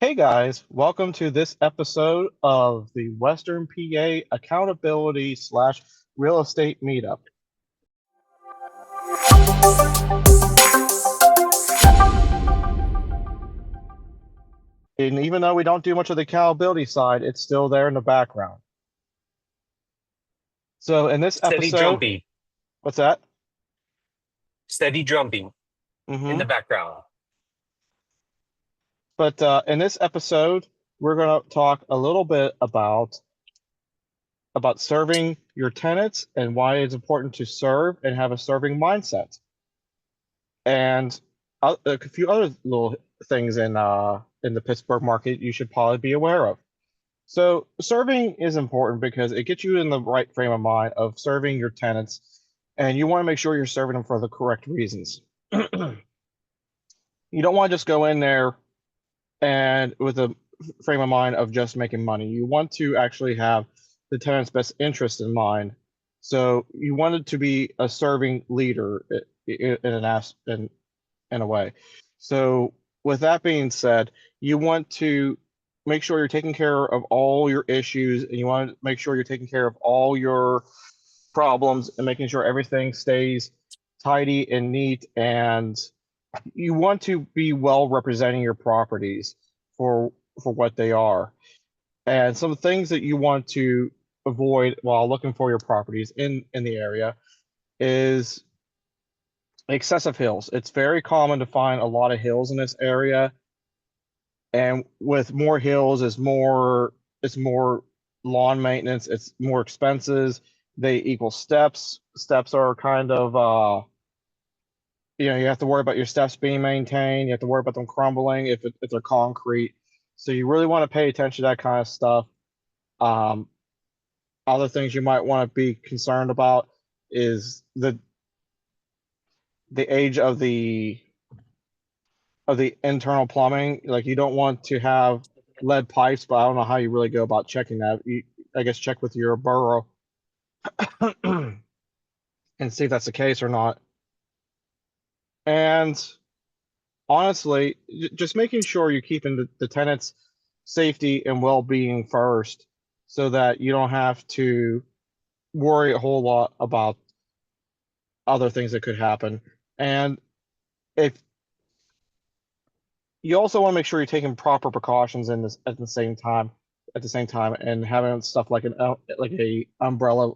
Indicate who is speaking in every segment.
Speaker 1: Hey guys, welcome to this episode of the Western PA Accountability slash Real Estate Meetup. And even though we don't do much of the accountability side, it's still there in the background. So in this
Speaker 2: Steady
Speaker 1: episode,
Speaker 2: drumming,
Speaker 1: what's that?
Speaker 2: steady drumming in the
Speaker 1: hmm
Speaker 2: background.
Speaker 1: But in this episode, we're going to talk a little bit about serving your tenants and why it's important to serve and have a serving mindset. And a few other little things in the Pittsburgh market you should probably be aware of. So serving is important because it gets you in the right frame of mind of serving your tenants, and you want to make sure you're serving them for the correct reasons. You don't want to just go in there and with a frame of mind of just making money. You want to actually have the tenant's best interest in mind. So you wanted to be a serving leader in a way. So with that being said, you want to make sure you're taking care of all your issues and you want to make sure you're taking care of all your problems and making sure everything stays tidy and neat, and you want to be well representing your properties for for what they are. And some things that you want to avoid while looking for your properties in the area is excessive hills. It's very common to find a lot of hills in this area, and with more hills is more lawn maintenance, it's more expenses. They equal steps. Steps are kind of you have to worry about your steps being maintained, you have to worry about them crumbling if they're concrete. So you really want to pay attention to that kind of stuff. um Other things you might want to be concerned about is the age of the internal plumbing. Like, you don't want to have lead pipes, but I don't know how you really go about checking that. I guess check with your borough and see if that's the case or not. And honestly, just making sure you're keeping the tenants' safety and well-being first, so that you don't have to worry a whole lot about other things that could happen. And if you also want to make sure you're taking proper precautions in this at the same time, and having stuff like like a umbrella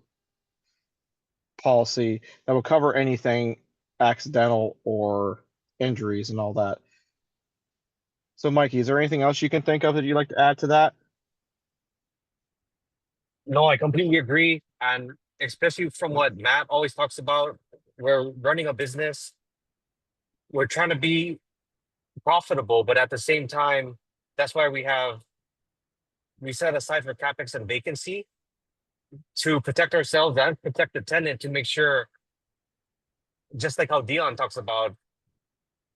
Speaker 1: policy that will cover anything accidental or injuries and all that. So Mikey, is there anything else you can think of that you'd like to add to that?
Speaker 2: No, I completely agree. And especially from what Matt always talks about, we're running a business. We're trying to be profitable, but at the same time, that's why we set aside for capex and vacancy to protect ourselves and protect the tenant to make sure, just like how Dion talks about,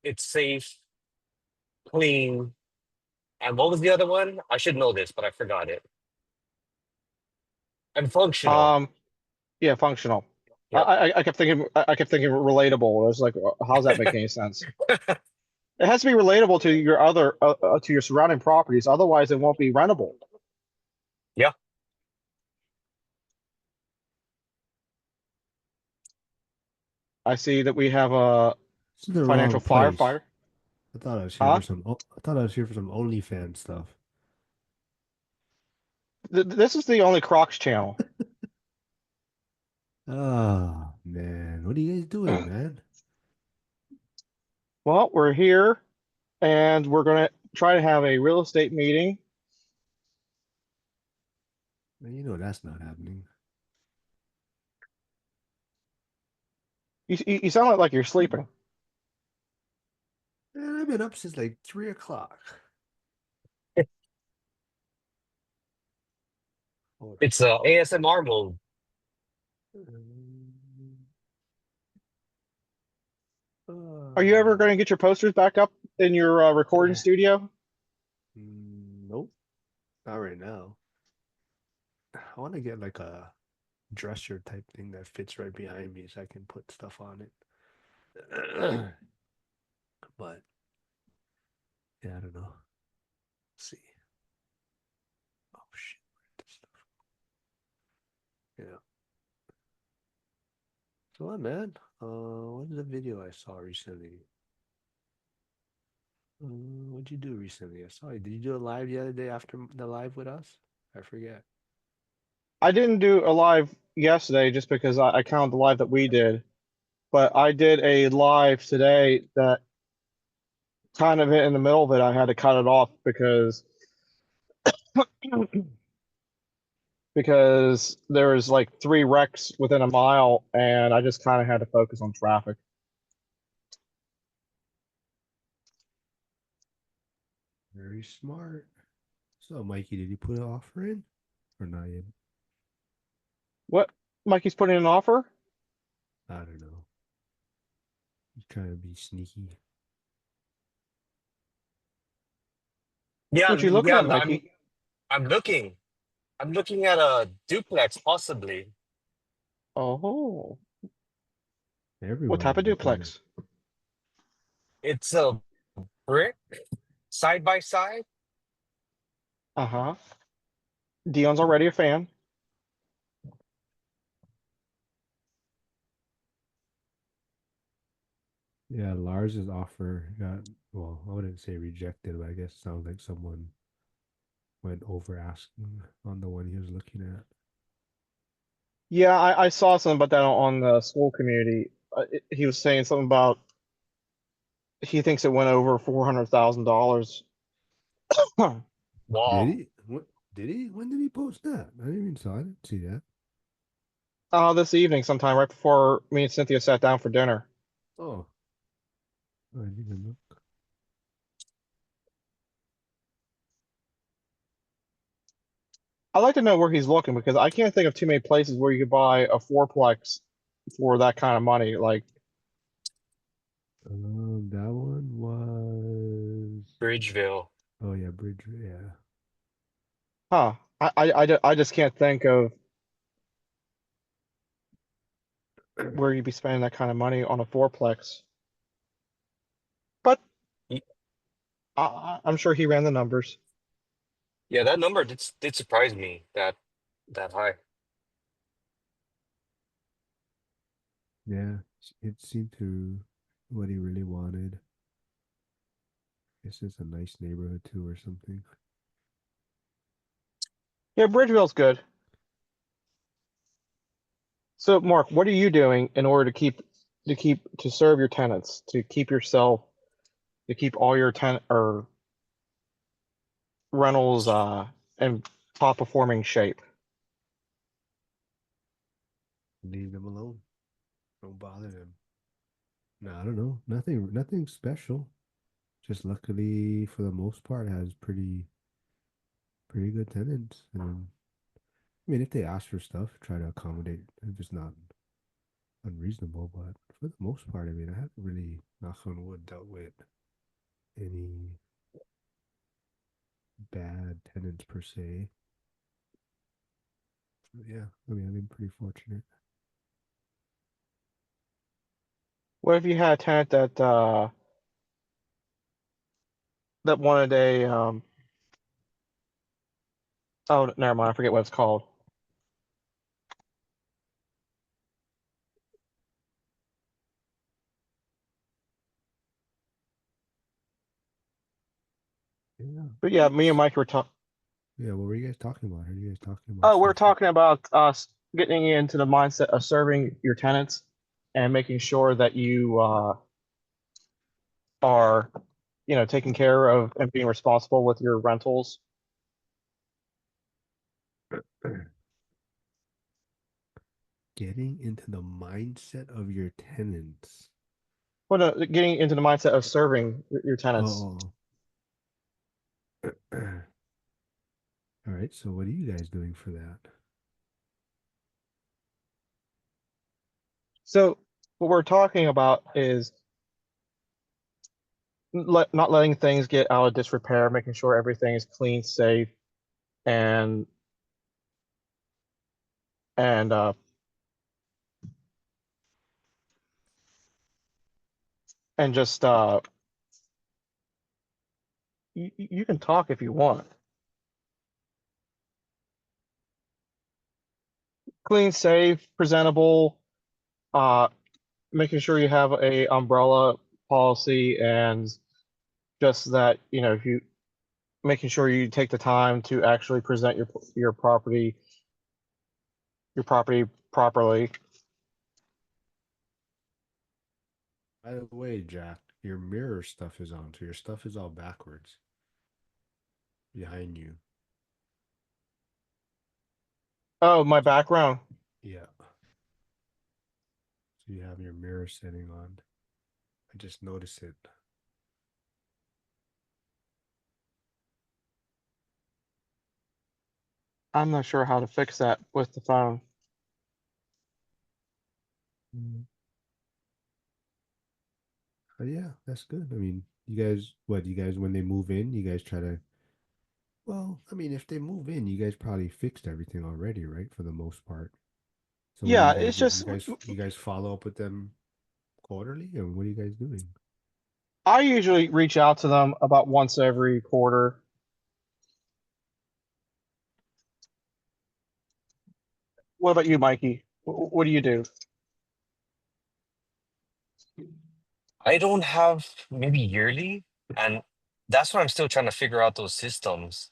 Speaker 2: it's safe, clean, and what was the other one? I should know this, but I forgot it. And functional.
Speaker 1: Um, yeah, functional.
Speaker 2: Yep.
Speaker 1: I kept thinking relatable. I was like, how's that make any sense? It has to be relatable to your to your surrounding properties, otherwise it won't be rentable.
Speaker 2: Yeah.
Speaker 1: I see that we have a
Speaker 3: This is the
Speaker 1: financial
Speaker 3: wrong place.
Speaker 1: firefighter.
Speaker 3: I thought I was here
Speaker 1: Huh?
Speaker 3: for I thought I was here for some OnlyFans stuff.
Speaker 1: This is the only Crocs channel.
Speaker 3: Oh man, what are you guys doing, man?
Speaker 1: Well, we're here and we're gonna try to have a real estate meeting.
Speaker 3: Man, you know that's not happening.
Speaker 1: You sound like you're sleeping.
Speaker 3: Man, I've been up since like 3 o'clock. Hold
Speaker 2: It's ASMR mode.
Speaker 1: Are you ever
Speaker 3: on.
Speaker 1: going to get your posters back up in your recording studio?
Speaker 3: Nope, not right now. I want to get like a dresser type thing that fits right behind me so I can put stuff on it. But yeah, I don't know. Come on, man. What is the video I saw recently? What'd you do recently? I saw you. Did you do a live the other day after the live with us? I forget.
Speaker 1: I didn't do a live yesterday just because I counted the live that we did, but I did a live today that kind of in the middle of it, I had to cut it off because there was like 3 wrecks within a mile, and I just kind of had to focus on traffic.
Speaker 3: Very smart. So, Mikey, did you put an offer in or not yet?
Speaker 1: What? Mikey's putting in an offer?
Speaker 3: I don't know. He's trying to be sneaky.
Speaker 2: Yeah,
Speaker 1: What you looking
Speaker 2: yeah.
Speaker 1: at, Mikey?
Speaker 2: I'm looking. I'm looking at a duplex, possibly.
Speaker 1: Oh, what
Speaker 3: Everyone
Speaker 1: type
Speaker 3: is
Speaker 1: of
Speaker 3: looking at.
Speaker 1: duplex?
Speaker 2: It's a brick side by side.
Speaker 1: Uh-huh. Dion's already a fan.
Speaker 3: Yeah, Lars's offer got, well, I wouldn't say rejected, but I guess sounds like someone went over asking on the one he was looking at.
Speaker 1: Yeah, I saw something about that on the school community. He was saying something about he thinks it went over $400,000.
Speaker 3: Did
Speaker 2: Wow.
Speaker 3: he? What did he? When did he post that? I didn't even saw. I didn't see that.
Speaker 1: This evening, sometime right before me and Cynthia sat down for dinner.
Speaker 3: Oh, I didn't even look.
Speaker 1: I'd like to know where he's looking because I can't think of too many places where you could buy a fourplex for that kind of money. Like,
Speaker 3: That one was.
Speaker 2: Bridgeville.
Speaker 3: Oh yeah, Bridge. Yeah,
Speaker 1: I just can't think of where you'd be spending that kind of money on a fourplex. But
Speaker 2: Y-
Speaker 1: I'm sure he ran the numbers.
Speaker 2: Yeah, that number did surprise me that high.
Speaker 3: yeah. It seemed to what he really wanted. Guess it's a nice neighborhood too, or something.
Speaker 1: Yeah, Bridgeville's good. So, Mark, what are you doing in order to serve your tenants, to keep yourself, to keep all your tenant or rentals in top performing shape?
Speaker 3: Leave them alone. Don't bother them. No, I don't know. Nothing special. Just luckily, for the most part, has pretty good tenants. And I mean, if they ask for stuff, try to accommodate if it's not unreasonable. But for the most part, I mean, I haven't really, knock on wood, dealt with any bad tenants per se. So, yeah, I mean, I've been pretty fortunate.
Speaker 1: What if you had a tenant that wanted a oh, never mind, I forget what it's called.
Speaker 3: Yeah.
Speaker 1: But yeah, me and Mike were talking.
Speaker 3: Yeah, what were you guys talking about? Are you guys talking about
Speaker 1: Oh, we're
Speaker 3: stuff?
Speaker 1: talking about us getting into the mindset of serving your tenants and making sure that you are, taking care of and being responsible with your rentals.
Speaker 3: Getting into the mindset of your tenants.
Speaker 1: Well, no, getting into the mindset of serving your tenants.
Speaker 3: Oh. All right, so what are you guys doing for that?
Speaker 1: So what we're talking about is not letting things get out of disrepair, making sure everything is clean, safe, and and uh and just you can talk if you want. Clean, safe, presentable, making sure you have a umbrella policy and just that, if you making sure you take the time to actually present your property properly.
Speaker 3: By the way, Jack, your mirror stuff is on, so your stuff is all backwards behind you.
Speaker 1: Oh, my background.
Speaker 3: Yeah. So you have your mirror setting on. I just noticed it.
Speaker 1: I'm not sure how to fix that with the phone.
Speaker 3: But yeah, that's good. I mean, you guys, when they move in, you guys try to, well, I mean, if they move in, you guys probably fixed everything already, right? For the most part. So what do
Speaker 1: Yeah,
Speaker 3: you guys
Speaker 1: it's
Speaker 3: do?
Speaker 1: just
Speaker 3: You guys follow up with them quarterly, or what are you guys doing?
Speaker 1: I usually reach out to them about once every quarter. What about you, Mikey? What do you do?
Speaker 2: I don't have maybe yearly, and that's what I'm still trying to figure out those systems.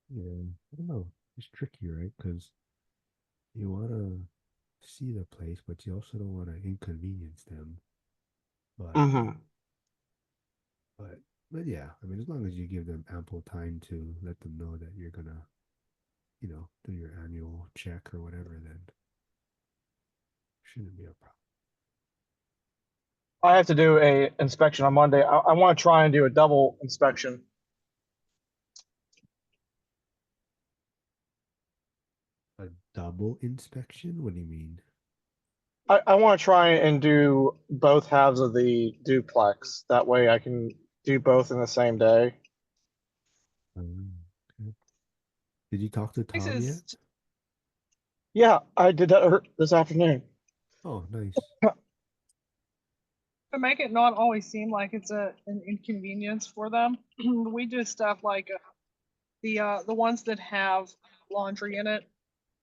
Speaker 3: Yeah, I don't know. It's tricky, right? Because you want to see the place, but you also don't want to inconvenience them. But
Speaker 1: Hmm.
Speaker 3: but but yeah, I mean, as long as you give them ample time to let them know that you're gonna, do your annual check or whatever, then shouldn't be a problem.
Speaker 1: I have to do a inspection on Monday. I want to try and do a double inspection.
Speaker 3: A double inspection? What do you mean?
Speaker 1: I want to try and do both halves of the duplex. That way I can do both in the same day.
Speaker 3: Um, okay. Did you talk to
Speaker 4: This
Speaker 3: Tom yet?
Speaker 4: is
Speaker 1: Yeah, I did that this afternoon.
Speaker 3: Oh, nice.
Speaker 4: to make it not always seem like it's an inconvenience for them. We do stuff like the ones that have laundry in it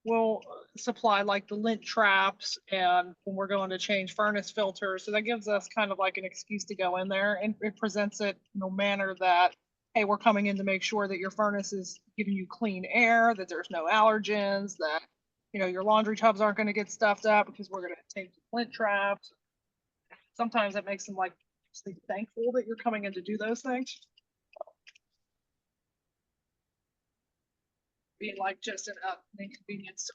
Speaker 4: will supply like the lint traps and when we're going to change furnace filters. So that gives us kind of like an excuse to go in there, and it presents it in a manner that, hey, we're coming in to make sure that your furnace is giving you clean air, that there's no allergens, that your laundry tubs aren't going to get stuffed up because we're going to take the lint traps. Sometimes it makes them like thankful that you're coming in to do those things. Being like just an inconvenience.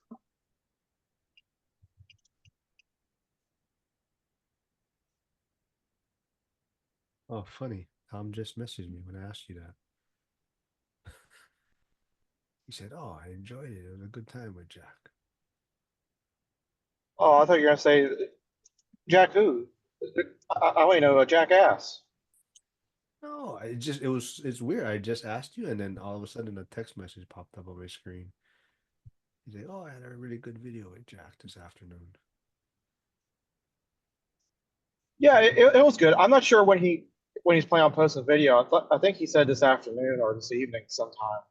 Speaker 3: Oh, funny. Tom just messaged me when I asked you that. He said, "Oh, I enjoyed it. It was a good time with Jack."
Speaker 1: Oh, I thought you were gonna say Jack who? I only know a jackass.
Speaker 3: No, it's weird. I just asked you, and then all of a sudden a text message popped up on my screen. He's like, "Oh, I had a really good video with Jack this afternoon."
Speaker 1: Yeah, it was good. I'm not sure when he's planning on posting a video. I think he said this afternoon or this evening sometime.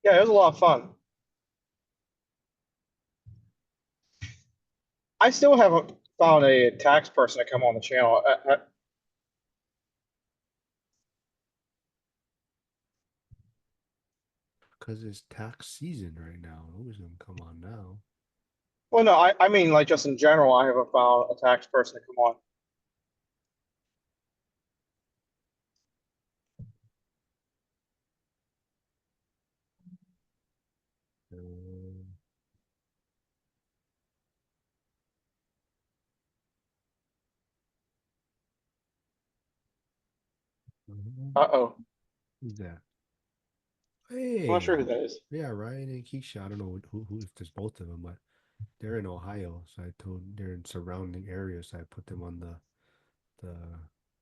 Speaker 1: Yeah, it was a lot of fun. I still haven't found a tax person to come on the channel.
Speaker 3: Because it's tax season right now. Nobody's gonna come on now.
Speaker 1: Well, no, I mean like just in general, I haven't found a tax person to come on.
Speaker 3: Um,
Speaker 1: Uh-oh.
Speaker 3: who's that?
Speaker 1: I'm not sure
Speaker 3: Hey,
Speaker 1: who that is.
Speaker 3: yeah, Ryan and Keisha. I don't know who if there's both of them, but they're in Ohio, so I told they're in surrounding areas, so I put them on the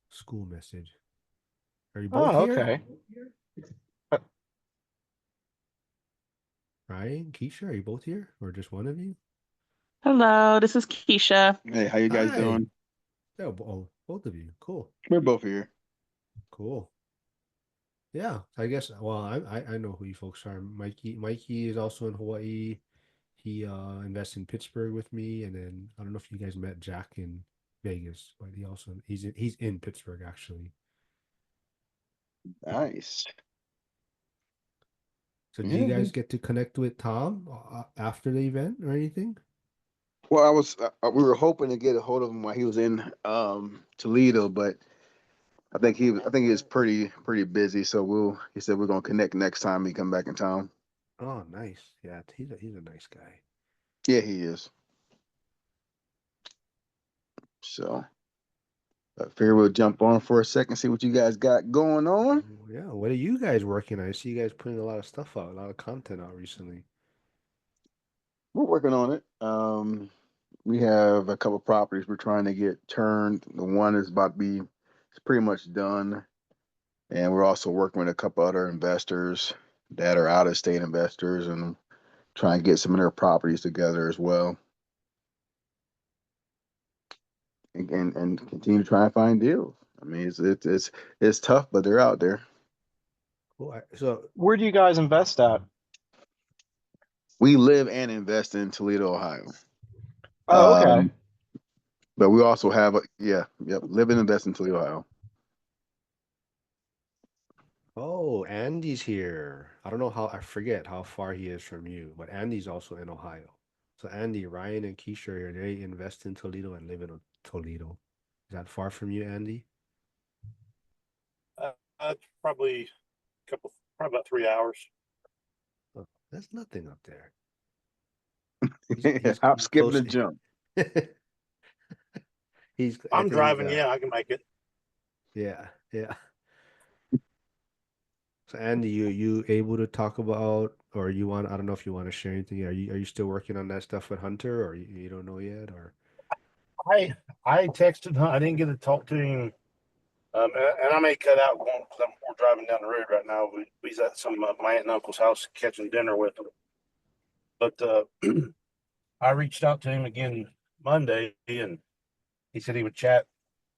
Speaker 3: school message. Are you both
Speaker 1: Oh,
Speaker 3: here?
Speaker 1: okay. Uh,
Speaker 3: Ryan, Keisha, are you both here, or just one of you?
Speaker 5: Hello, this is Keisha.
Speaker 6: Hey, how you guys
Speaker 3: Hi.
Speaker 6: doing?
Speaker 3: Yeah, both of you. Cool,
Speaker 6: We're both here.
Speaker 3: cool. Yeah, I guess. Well, I know who you folks are. Mikey is also in Hawaii. He invests in Pittsburgh with me, and then I don't know if you guys met Jack in Vegas, but he's in Pittsburgh actually.
Speaker 6: Nice.
Speaker 3: So do you
Speaker 6: Yeah.
Speaker 3: guys get to connect with Tom after the event or anything?
Speaker 6: Well, we were hoping to get a hold of him while he was in Toledo, but I think he was pretty busy. So he said we're gonna connect next time he come back in town.
Speaker 3: Oh, nice. Yeah, he's a nice guy.
Speaker 6: Yeah, he is. So I figure we'll jump on for a second, see what you guys got going on.
Speaker 3: Yeah, what are you guys working on? I see you guys putting a lot of stuff out, a lot of content out recently.
Speaker 6: We're working on it. We have a couple properties we're trying to get turned. The one is about to be, it's pretty much done. And we're also working with a couple other investors that are out of state investors and trying to get some of their properties together as well. And continue to try and find deals. I mean, it's tough, but they're out there.
Speaker 3: Cool. So
Speaker 1: Where do you guys invest at?
Speaker 6: We live and invest in Toledo, Ohio.
Speaker 1: Oh, okay.
Speaker 6: But we also have live and invest in Toledo, Ohio.
Speaker 3: Oh, Andy's here. I don't know I forget how far he is from you, but Andy's also in Ohio. So Andy, Ryan, and Keisha are here. They invest in Toledo and live in Toledo. Is that far from you, Andy?
Speaker 7: Probably probably about 3 hours.
Speaker 3: Oh, that's nothing up there.
Speaker 6: Hop, skip,
Speaker 3: close.
Speaker 6: and jump.
Speaker 7: I'm driving. Yeah, I can make it.
Speaker 3: Yeah. So Andy, you able to talk about, or you want? I don't know if you want to share anything. Are you still working on that stuff with Hunter, or you don't know yet, or?
Speaker 7: I texted him. I didn't get to talk to him. And I may cut out one because we're driving down the road right now. We's at some my aunt and uncle's house catching dinner with them. But I reached out to him again Monday, and he said he would chat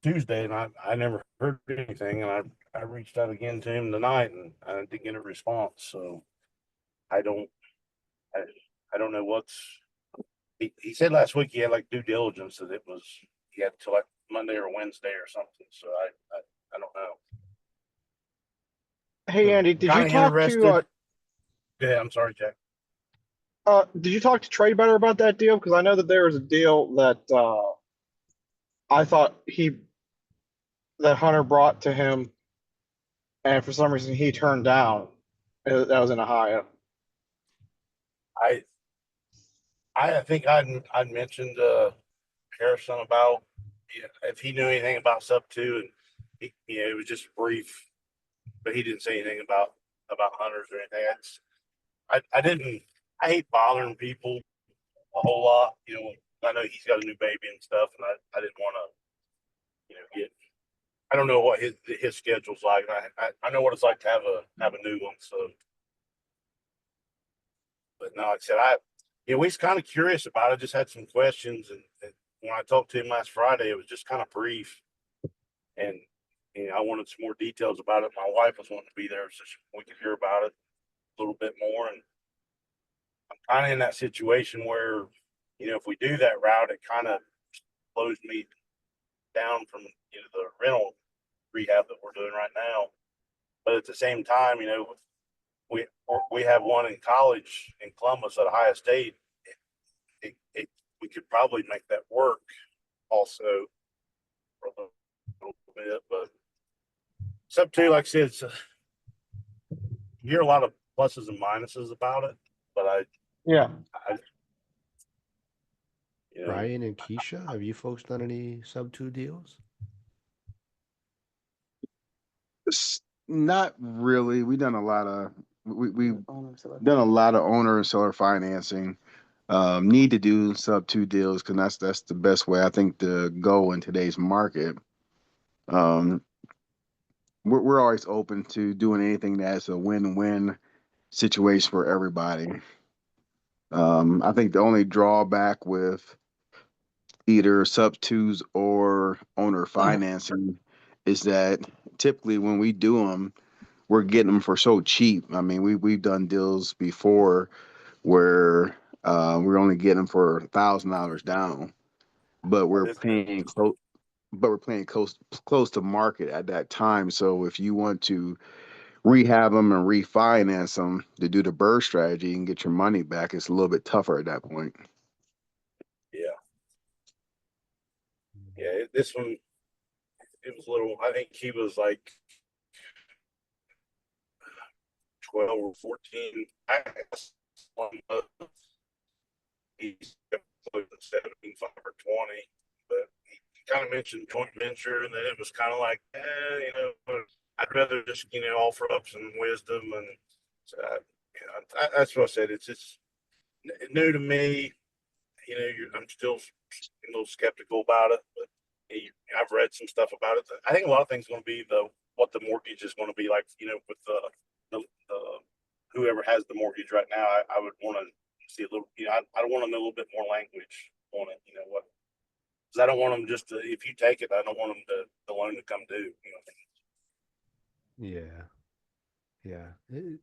Speaker 7: Tuesday, and I never heard anything. And I reached out again to him tonight, and I didn't get a response. So I don't know what's. He said last week he had like due diligence that he had till like Monday or Wednesday or something. So I don't know.
Speaker 1: Hey, Andy, did you
Speaker 7: Kinda
Speaker 1: talk
Speaker 7: interested. Yeah, I'm sorry, Jack.
Speaker 1: did you talk to Trey Better about that deal? Because I know that there was a deal that I thought that Hunter brought to him, and for some reason he turned down. That was in Ohio.
Speaker 7: I think I'd mentioned Harrison about if he knew anything about sub two, and it was just brief, but he didn't say anything about hunters or anything. I didn't. I hate bothering people a whole lot. I know he's got a new baby and stuff, and I didn't want to, get. I don't know what his schedule's like. I know what it's like to have a new one. So, but no, like I said, we was kind of curious about it. Just had some questions, and when I talked to him last Friday, it was just kind of brief, and I wanted some more details about it. My wife was wanting to be there so we could hear about it a little bit more, and I'm kind of in that situation where, if we do that route, it kind of slows me down from the rental rehab that we're doing right now. But at the same time, we have one in college in Columbus at Ohio State. We could probably make that work also for a little bit, but sub two, like I said, you hear a lot of pluses and minuses about it, but
Speaker 1: Yeah.
Speaker 3: Ryan and Keisha, have you folks done any sub 2 deals?
Speaker 6: Not really. We've done a lot of we've done a lot of owner and seller financing. Need to do sub 2 deals because that's the best way I think to go in today's market. We're always open to doing anything that's a win-win situation for everybody. I think the only drawback with either sub twos or owner financing is that typically when we do them, we're getting them for so cheap. I mean, we've done deals before where we're only getting them for $1,000 down, but we're
Speaker 7: This-
Speaker 6: paying close. But we're paying close to market at that time. So if you want to rehab them and refinance them to do the bird strategy and get your money back, it's a little bit tougher at that point.
Speaker 7: Yeah. Yeah, this one, it was a little, I think he was like 12 or 14. I guess one month he's 17, 5 or 20, but he kind of mentioned joint venture, and then it was kind of like, you know, I'd rather just, you know, offer up some wisdom. And so you know, that's what I said. It's just new to me. You know, I'm still a little skeptical about it, but I've read some stuff about it. I think a lot of things are going to be what the mortgage is going to be like. You know, with the whoever has the mortgage right now, I would want to see a little. You know, I want to know a little bit more language on it. You know what? Because I don't want them just to. If you take it, I don't want them the loan to come due. You know.
Speaker 3: Yeah. Yeah. It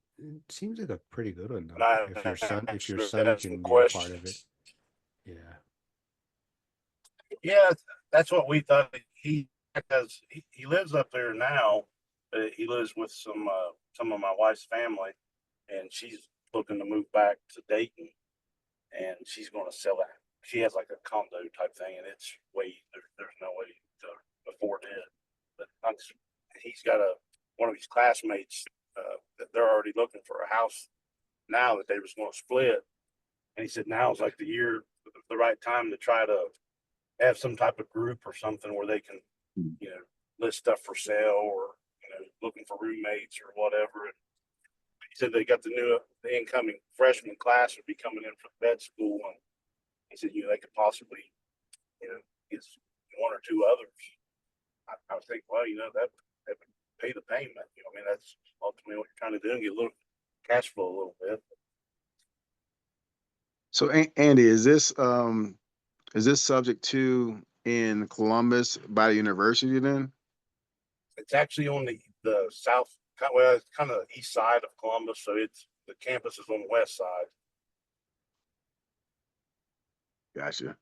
Speaker 3: seems like a pretty good one
Speaker 7: And
Speaker 3: though.
Speaker 7: I
Speaker 3: If your
Speaker 7: actually
Speaker 3: son
Speaker 7: had
Speaker 3: can
Speaker 7: some
Speaker 3: be a part of it.
Speaker 7: questions.
Speaker 3: Yeah.
Speaker 7: Yeah, that's what we thought. He lives up there now. He lives with some of my wife's family, and she's looking to move back to Dayton, and she's going to sell it. She has like a condo type thing, and it's there's no way to afford it. But he's got one of his classmates that they're already looking for a house now that they was going to split, and he said now's like the right time to try to have some type of group or something where they can, you know, list stuff for sale, or, you know, looking for roommates or whatever. And he said they got the incoming freshman class would be coming in from vet school, and he said, you know, they could possibly, you know, get one or two others. I was thinking, well, you know, that would pay the payment. You know, I mean, that's ultimately what you're trying to do, and get a little cash flow a little bit.
Speaker 6: So Andy, is this subject to in Columbus by the university then?
Speaker 7: It's actually on the south, well, it's kind of the east side of Columbus, so the campus is on the west side.
Speaker 6: Gotcha.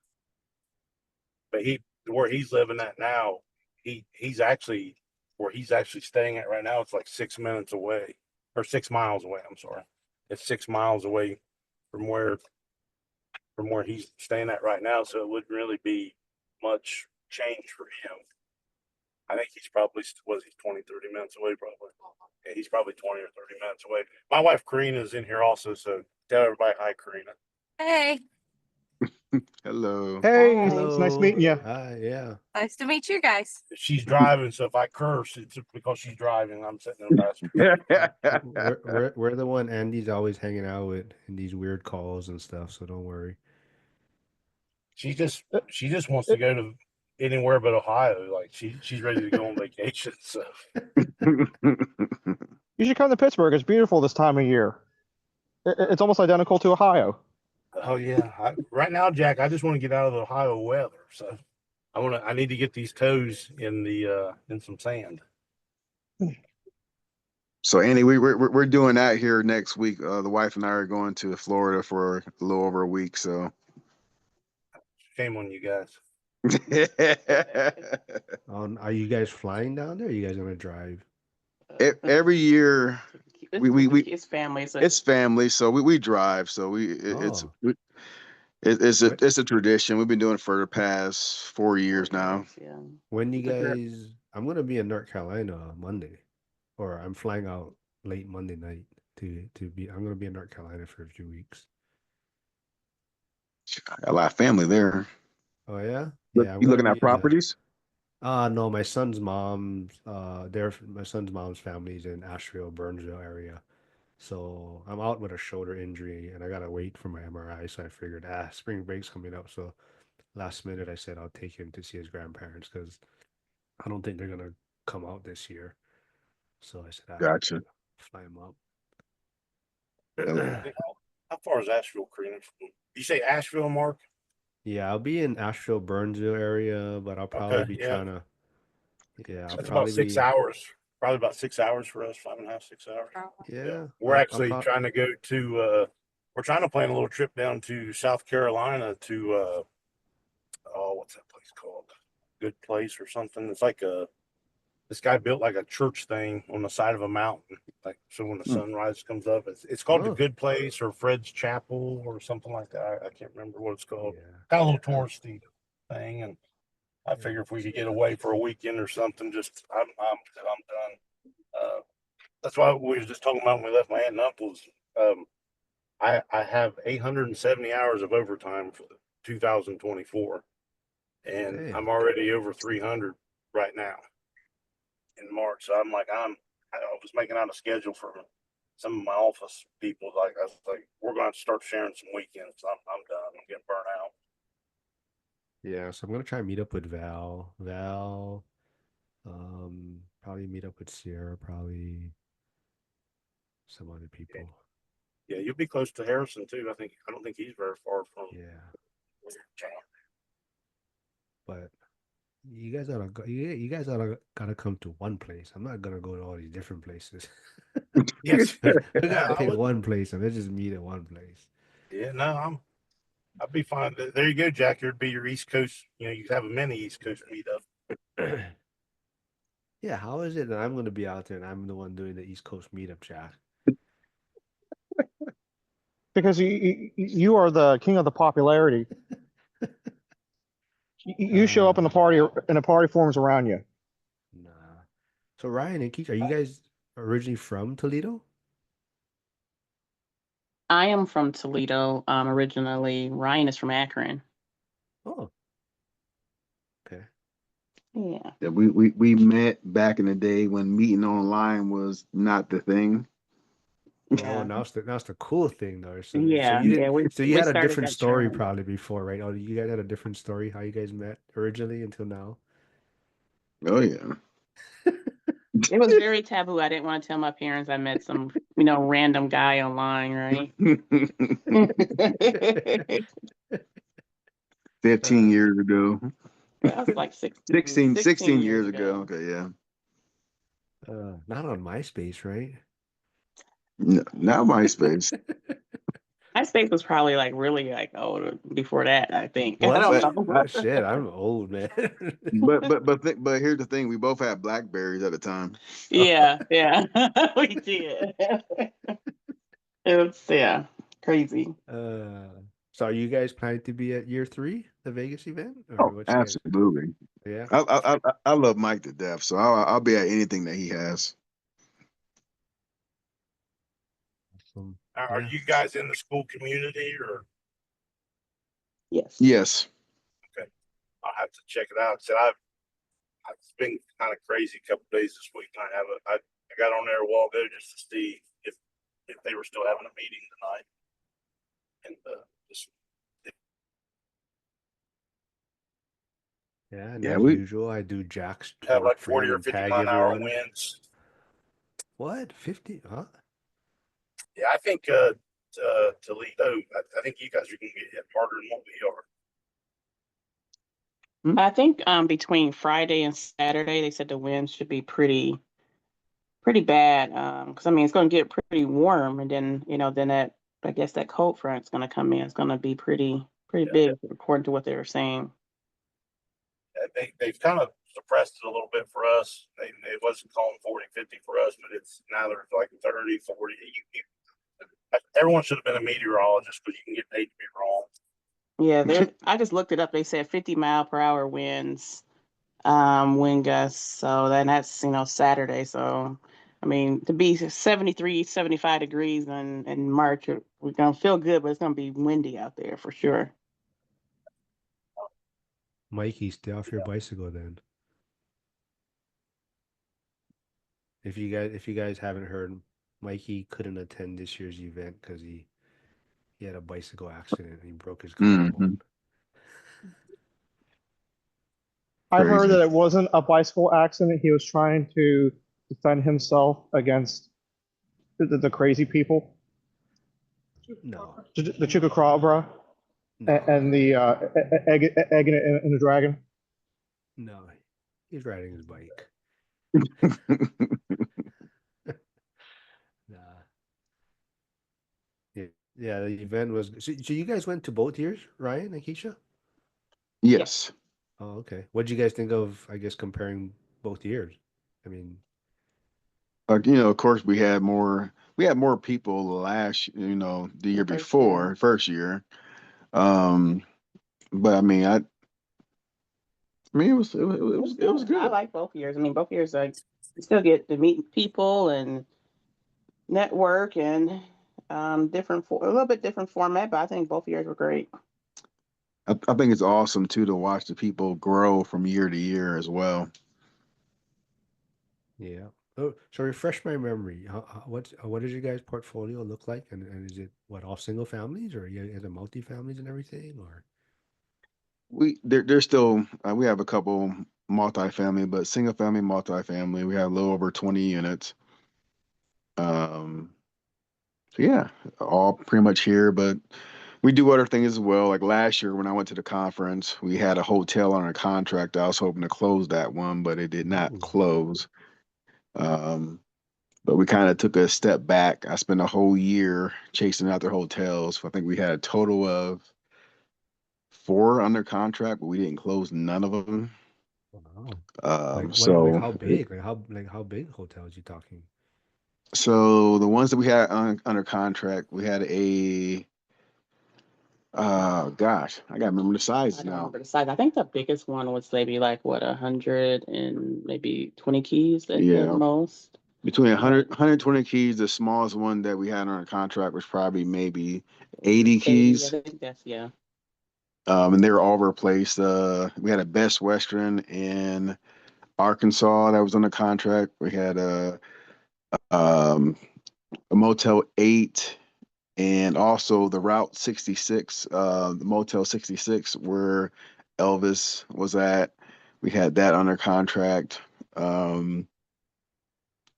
Speaker 7: But where he's living at now, he's actually where he's actually staying at right now. It's like 6 minutes away, or 6 miles away. I'm sorry, it's 6 miles away from where he's staying at right now. So it wouldn't really be much change for him. I think he's probably 20, 30 minutes away, probably. Yeah, he's probably 20 or 30 minutes away. My wife Karina is in here also, so tell everybody hi, Karina.
Speaker 8: Hey,
Speaker 6: Hello.
Speaker 1: Hey,
Speaker 8: Hi.
Speaker 1: it's nice meeting you.
Speaker 3: Yeah.
Speaker 8: nice to meet you guys.
Speaker 7: She's driving, so if I curse, it's because she's driving. I'm sitting in the passenger.
Speaker 3: We're the one Andy's always hanging out with in these weird calls and stuff, so don't worry.
Speaker 7: She just wants to go to anywhere but Ohio. Like she's ready to go on vacation. So
Speaker 1: You should come to Pittsburgh. It's beautiful this time of year. It's almost identical to Ohio.
Speaker 7: oh yeah, right now, Jack, I just want to get out of the Ohio weather. So I need to get these toes in some sand.
Speaker 6: So Andy, we're doing that here next week. The wife and I are going to Florida for a little over a week. So
Speaker 7: Shame on you guys.
Speaker 3: Are you guys flying down there? Or are you guys gonna drive?
Speaker 6: Every year we
Speaker 5: It's family, so
Speaker 6: it's family, so we drive. So
Speaker 3: Oh.
Speaker 6: it's a tradition. We've been doing it for the past 4 years now.
Speaker 5: Yeah.
Speaker 3: When you
Speaker 5: It's a grip.
Speaker 3: guys, I'm gonna be in North Carolina Monday, or I'm flying out late Monday night to be. I'm gonna be in North Carolina for a few weeks.
Speaker 6: I got a lot of family there.
Speaker 3: Oh yeah,
Speaker 6: Look,
Speaker 3: yeah. I'm
Speaker 6: you
Speaker 3: gonna
Speaker 6: looking at
Speaker 3: be.
Speaker 6: properties?
Speaker 3: No, my son's mom's. My son's mom's family's in Asheville, Burnsville area. So I'm out with a shoulder injury, and I gotta wait for my MRI. So I figured, spring break's coming up, so last minute I said I'll take him to see his grandparents because I don't think they're gonna come out this year. So I said,
Speaker 6: Gotcha.
Speaker 3: fly him up.
Speaker 6: Hello.
Speaker 7: How far is Asheville, Karina? You say Asheville, Mark?
Speaker 3: Yeah, I'll be in Asheville, Burnsville area, but I'll probably
Speaker 7: Okay,
Speaker 3: be
Speaker 7: yeah.
Speaker 3: trying to. Yeah, I'll
Speaker 7: That's
Speaker 3: probably
Speaker 7: about 6
Speaker 3: be.
Speaker 7: hours. Probably about 6 hours for us, 5.5, 6 hours.
Speaker 3: Yeah,
Speaker 7: We're
Speaker 3: I'll
Speaker 7: actually
Speaker 3: prob-
Speaker 7: trying to go to, we're trying to plan a little trip down to South Carolina to, oh, what's that place called? Good Place or something. It's like this guy built like a church thing on the side of a mountain. Like, so when the sunrise comes up, it's called the
Speaker 3: Oh.
Speaker 7: Good Place or Fred's Chapel or something like that. I can't remember what it's called.
Speaker 3: Yeah.
Speaker 7: Kind of a little touristy thing. And I figure if we could get away for a weekend or something, just, I'm done. That's why we were just talking about when we left my aunt and uncle's. I have 870 hours of overtime for 2024, and
Speaker 3: Damn.
Speaker 7: I'm already over 300 right now in March. So I'm like, I was making out a schedule for some of my office people. Like, I was like, we're going to start sharing some weekends. I'm done. I'm getting burnt out.
Speaker 3: Yeah, so I'm gonna try and meet up with Val. Probably meet up with Sierra, probably some other people.
Speaker 7: Yeah, you'll be close to Harrison too. I don't think he's very far from.
Speaker 3: Yeah,
Speaker 7: Town.
Speaker 3: but you guys gotta come to one place. I'm not gonna go to all these different places.
Speaker 7: Yes.
Speaker 3: We
Speaker 7: Yeah,
Speaker 3: gotta
Speaker 7: I
Speaker 3: pick
Speaker 7: would-
Speaker 3: one place and let's just meet at one place.
Speaker 7: Yeah, no, I'd be fine. There you go, Jack. There'd be your East Coast. You know, you could have a mini East Coast meetup.
Speaker 3: Yeah, how is it that I'm gonna be out there and I'm the one doing the East Coast meetup, Jack?
Speaker 1: Because you are the king of the popularity. You show up in the party and the party forms around you.
Speaker 3: Nah. So Ryan and Keith, are you guys originally from Toledo?
Speaker 5: I am from Toledo, originally. Ryan is from Akron.
Speaker 3: Oh. Okay.
Speaker 5: Yeah.
Speaker 6: Yeah, we met back in the day when meeting online was not the thing.
Speaker 3: Oh,
Speaker 5: Yeah.
Speaker 3: now it's the cool thing though. So
Speaker 5: Yeah,
Speaker 3: you
Speaker 5: yeah,
Speaker 3: didn't
Speaker 5: we-
Speaker 3: so you
Speaker 5: we
Speaker 3: had a
Speaker 5: started
Speaker 3: different
Speaker 5: that
Speaker 3: story
Speaker 5: trend.
Speaker 3: probably before, right? Oh, you guys had a different story how you guys met originally until now.
Speaker 6: Oh yeah.
Speaker 5: It was very taboo. I didn't want to tell my parents I met some, random guy online, right?
Speaker 6: 15 years ago.
Speaker 5: That was like 16
Speaker 6: 16 years ago. Okay, yeah.
Speaker 3: Not on MySpace, right?
Speaker 6: No, not MySpace.
Speaker 5: MySpace was probably like really like old before that, I think.
Speaker 3: What?
Speaker 5: I don't
Speaker 6: But-
Speaker 5: know.
Speaker 3: Shit, I'm old, man.
Speaker 6: but here's the thing: we both had Blackberries at the time.
Speaker 5: Yeah, we did. It's crazy.
Speaker 3: So are you guys planning to be at year 3, the Vegas event? Or
Speaker 6: Oh,
Speaker 3: what you guys-
Speaker 6: absolutely.
Speaker 3: Yeah.
Speaker 6: I love Mike to death, so I'll be at anything that he has.
Speaker 3: Awesome.
Speaker 7: Are
Speaker 3: Yeah.
Speaker 7: you guys in the school community or?
Speaker 5: Yes.
Speaker 6: Yes.
Speaker 7: I'll have to check it out. So it's been kind of crazy a couple days this week. I got on there a while ago just to see if they were still having a meeting tonight. And just
Speaker 3: Yeah, and
Speaker 6: Yeah,
Speaker 3: as
Speaker 6: we-
Speaker 3: usual, I do Jack's
Speaker 7: have
Speaker 3: work
Speaker 7: like
Speaker 3: for
Speaker 7: 40
Speaker 3: him
Speaker 7: or
Speaker 3: and
Speaker 7: 50
Speaker 3: tag
Speaker 7: mile an hour
Speaker 3: everyone.
Speaker 7: winds.
Speaker 3: What? 50? Huh?
Speaker 7: Yeah, I think Toledo, I think you guys are going to get hit harder than what we are.
Speaker 5: I think between Friday and Saturday, they said the winds should be pretty bad. Because it's going to get pretty warm, and then then that I guess that cold front's going to come in. It's going to be pretty big according to what they were saying.
Speaker 7: They've kind of suppressed it a little bit for us. It wasn't calling 40, 50 for us, but it's now they're like 30, 40. Everyone should have been a meteorologist because you can get paid to be wrong.
Speaker 5: Yeah, I just looked it up. They said 50-mile-per-hour winds, wind gusts. So then that's Saturday. So to be 73, 75 degrees in March, we're gonna feel good, but it's gonna be windy out there for sure.
Speaker 3: Mikey, stay off your bicycle then. If you guys haven't heard, Mikey couldn't attend this year's event because he had a bicycle accident and he broke his collarbone.
Speaker 1: I heard
Speaker 6: Crazy.
Speaker 1: that it wasn't a bicycle accident. He was trying to defend himself against the crazy people.
Speaker 3: No,
Speaker 1: The Chupacabra
Speaker 3: no,
Speaker 1: and the egg and the dragon.
Speaker 3: no. He's riding his bike. Nah. Yeah, yeah. The event was. So you guys went to both years, Ryan and Keisha?
Speaker 6: Yes.
Speaker 3: Oh, okay. What did you guys think of? I guess comparing both years. I mean,
Speaker 6: Of course, we had more people the year
Speaker 5: First year.
Speaker 6: before, first year. Um, but I mean, it was
Speaker 5: I
Speaker 6: good.
Speaker 5: like both years. I mean, both years, like, you still get to meet people and network and a little bit different format, but I think both years were great.
Speaker 6: I think it's awesome too to watch the people grow from year to year as well.
Speaker 3: yeah. Oh, so refresh my memory. What does your guys' portfolio look like? And is it what all single families or you guys are multi-families and everything or?
Speaker 6: There's still we have a couple multifamily, but single family, multifamily, we have a little over 20 units. Um, so yeah, all pretty much here, but we do other things as well. Like last year when I went to the conference, we had a hotel on our contract. I was hoping to close that one, but it did not
Speaker 3: Ooh,
Speaker 6: close. Um, but we kind of took a step back. I spent a whole year chasing after hotels. I think we had a total of 4 under contract, but we didn't close none of them.
Speaker 3: wow.
Speaker 6: Um,
Speaker 3: Like
Speaker 6: so
Speaker 3: how big? Like how big hotels you talking?
Speaker 6: so the ones that we had under contract, we had gosh, I gotta remember the
Speaker 5: I
Speaker 6: sizes
Speaker 5: don't
Speaker 6: now.
Speaker 5: remember the size. I think the biggest one was maybe like what 100 and maybe 20 keys at
Speaker 6: Yeah,
Speaker 5: most.
Speaker 6: between 100,
Speaker 5: But
Speaker 6: 120 keys, the smallest one that we had under contract was probably maybe 80
Speaker 5: 80, I
Speaker 6: keys.
Speaker 5: think that's yeah.
Speaker 6: And they were all over the place. We had a Best Western in Arkansas that was under contract. We had um, a Motel 8 and also the Route 66, the Motel 66 where Elvis was at. We had that under contract. Um,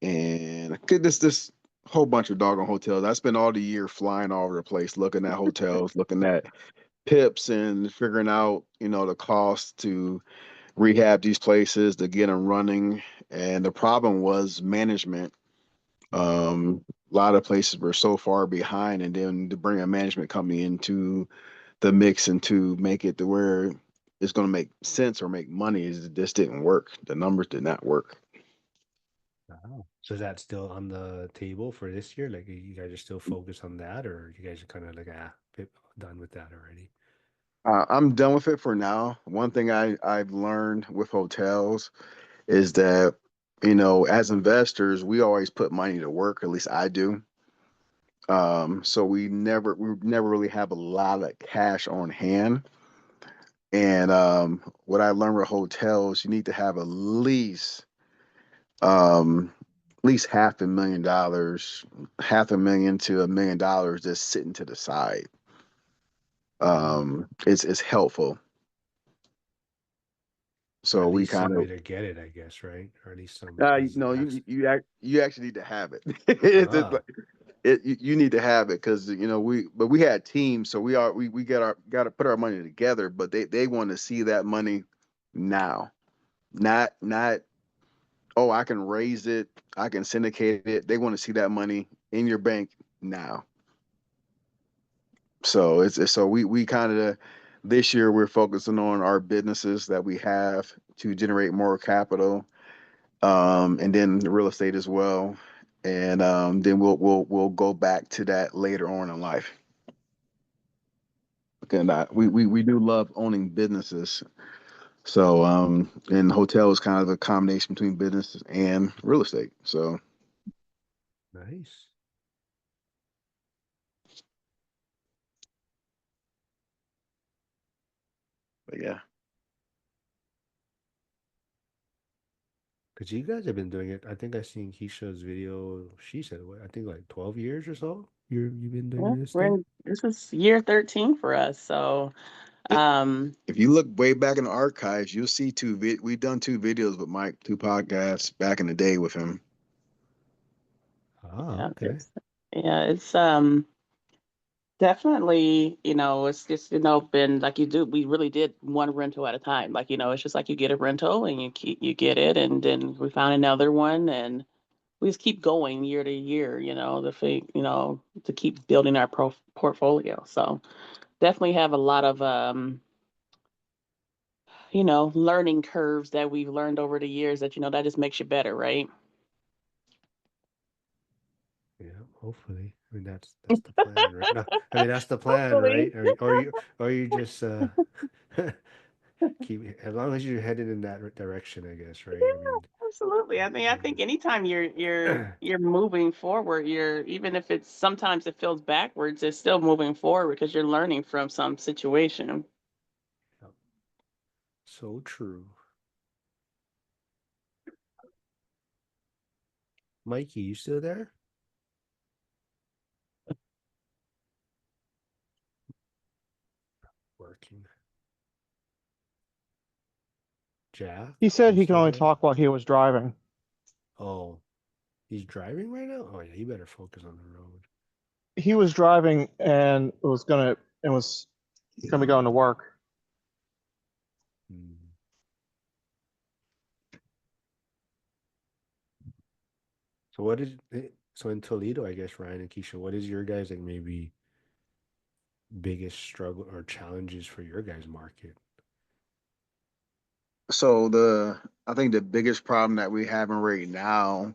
Speaker 6: and this whole bunch of doggone hotels. I spent all the year flying all over the place, looking at hotels, looking at pips, and figuring out the cost to rehab these places to get them running. And the problem was management. A lot of places were so far behind, and then to bring a management company into the mix and to make it to where it's going to make sense or make money is this didn't work. The numbers did not work.
Speaker 3: Wow. So is that still on the table for this year? Like you guys are still focused on that, or you guys are kind of like done with that already?
Speaker 6: I'm done with it for now. One thing I've learned with hotels is that, as investors, we always put money to work. At least I do. So we never really have a lot of cash on hand. And what I learned with hotels, you need to have um, at least $500,000, 500,000 to $1 million just sitting to the side. It's helpful.
Speaker 3: Or
Speaker 6: So
Speaker 3: at
Speaker 6: we
Speaker 3: least
Speaker 6: kind
Speaker 3: some way
Speaker 6: of
Speaker 3: to get it, I guess, right? Or at least some as
Speaker 6: no,
Speaker 3: access.
Speaker 6: you actually need to have it. It's just
Speaker 3: Ah,
Speaker 6: like you need to have it because we had teams, so we got to put our money together, but they want to see that money now, not oh, I can raise it, I can syndicate it. They want to see that money in your bank now. So so we kind of this year we're focusing on our businesses that we have to generate more capital, and then the real estate as well, and then we'll go back to that later on in life. And we do love owning businesses. So and hotel is kind of a combination between business and real estate. So
Speaker 3: nice.
Speaker 6: but yeah.
Speaker 3: Because you guys have been doing it. I think I seen Keisha's video. She said, what, I think like 12 years or so. You've been
Speaker 5: Yeah,
Speaker 3: doing this thing.
Speaker 5: this is year 13 for us. So
Speaker 6: If you look way back in the archives, you'll see we've done 2 videos with Mike, 2 podcasts back in the day with him.
Speaker 3: Ah,
Speaker 5: yeah,
Speaker 3: okay.
Speaker 5: it's Definitely, it's just, been like we really did one rental at a time. Like, it's just like you get a rental and you get it, and then we found another one, and we just keep going year to year, to keep building our portfolio. So definitely have a lot of, learning curves that we've learned over the years that, that just makes you better, right?
Speaker 3: Yeah, hopefully. I mean, that's the plan, right? No, I mean that's the plan,
Speaker 5: Hopefully.
Speaker 3: right? Or you just keep as long as you're headed in that direction, I guess, right? I mean,
Speaker 5: Absolutely. I think anytime you're moving forward, you're even if it's sometimes it feels backwards, it's still moving forward because you're learning from some situation.
Speaker 3: so true. Mikey, you still there? Working. Jaff,
Speaker 1: He said
Speaker 3: you
Speaker 1: he can
Speaker 3: still
Speaker 1: only
Speaker 3: there?
Speaker 1: talk while he was driving.
Speaker 3: Oh, he's driving right now? Oh yeah, you better focus on the road.
Speaker 1: He was driving and was gonna be going to work.
Speaker 3: Hmm. So what is it? So in Toledo, I guess, Ryan and Keisha, what is your guys like maybe biggest struggle or challenges for your guys' market?
Speaker 6: So I think the biggest problem that we having right now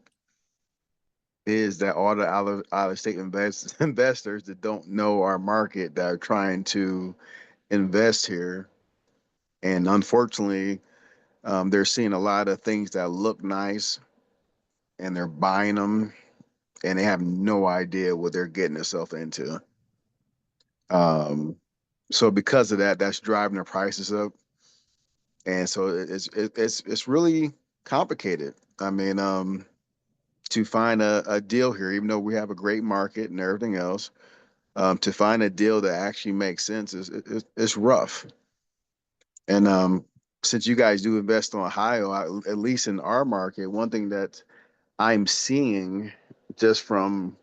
Speaker 6: is that all the out of state investors that don't know our market that are trying to invest here, and unfortunately, they're seeing a lot of things that look nice, and they're buying them, and they have no idea what they're getting themselves into. Um, so because of that, that's driving the prices up, and so it's really complicated. I mean, to find a deal here, even though we have a great market and everything else, to find a deal that actually makes sense is rough. And since you guys do invest in Ohio, at least in our market, one thing that I'm seeing just from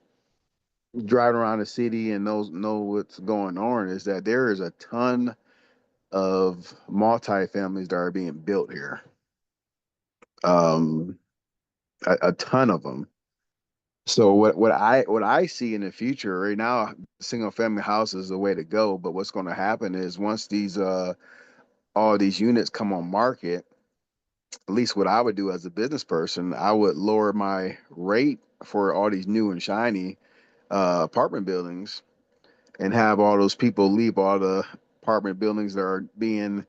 Speaker 6: driving around the city and know what's going on is that there is a ton of multi-families that are being built here. Um, a ton of them. So what I see in the future right now, single family house is the way to go. But what's going to happen is once these all these units come on market, at least what I would do as a business person, I would lower my rate for all these new and shiny apartment buildings and have all those people leave all the apartment buildings that are being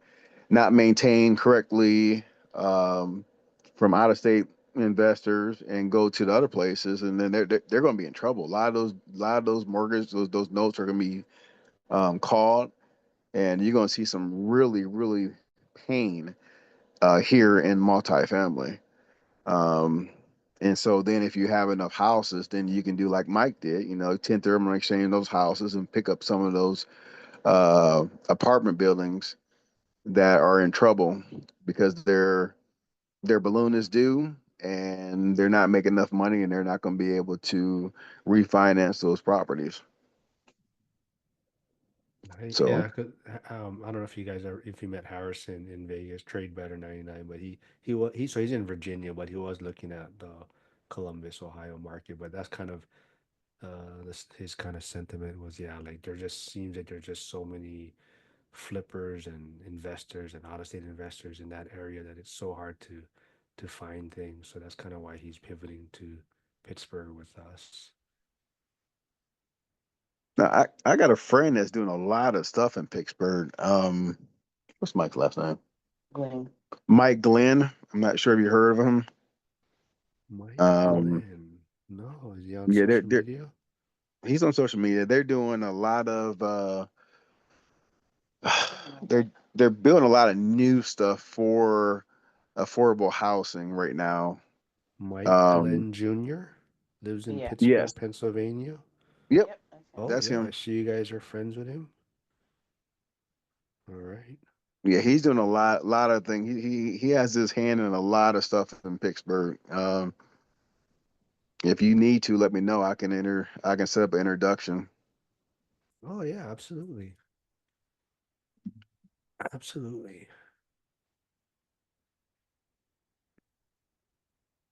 Speaker 6: not maintained correctly from out of state investors and go to the other places, and then they're going to be in trouble. A lot of those mortgages, those notes are going to be called, and you're going to see some really pain here in multifamily. Um, and so then if you have enough houses, then you can do like Mike did, 1031 exchange those houses and pick up some of those apartment buildings that are in trouble because their balloon is due and they're not making enough money and they're not going to be able to refinance those properties. So
Speaker 3: Yeah, 'cause, I don't know if you guys ever if you met Harrison in Vegas, Trade Better 99, but so he's in Virginia, but he was looking at the Columbus, Ohio market. But that's kind of his kind of sentiment was, yeah, like there just seems like there's just so many flippers and investors and out of state investors in that area that it's so hard to find things. So that's kind of why he's pivoting to Pittsburgh with us.
Speaker 6: now I got a friend that's doing a lot of stuff in Pittsburgh. What's Mike's last name?
Speaker 5: Glenn.
Speaker 6: Mike Glenn. I'm not sure if you heard of him.
Speaker 3: Mike
Speaker 6: Um,
Speaker 3: Glenn. No, is he on
Speaker 6: yeah,
Speaker 3: social media?
Speaker 6: he's on social media. They're doing a lot of they're building a lot of new stuff for affordable housing right now.
Speaker 3: Mike
Speaker 6: Um,
Speaker 3: Glenn Jr. lives in
Speaker 5: Yeah.
Speaker 3: Pittsburgh,
Speaker 6: yes,
Speaker 3: Pennsylvania.
Speaker 6: yep,
Speaker 5: Yep. That's him.
Speaker 3: Oh,
Speaker 6: that's
Speaker 3: yeah, I
Speaker 6: him.
Speaker 3: see you guys are friends with him. All right.
Speaker 6: Yeah, he's doing a lot of things. He has his hand in a lot of stuff in Pittsburgh. If you need to, let me know. I can set up an introduction.
Speaker 3: Oh yeah, absolutely. Absolutely.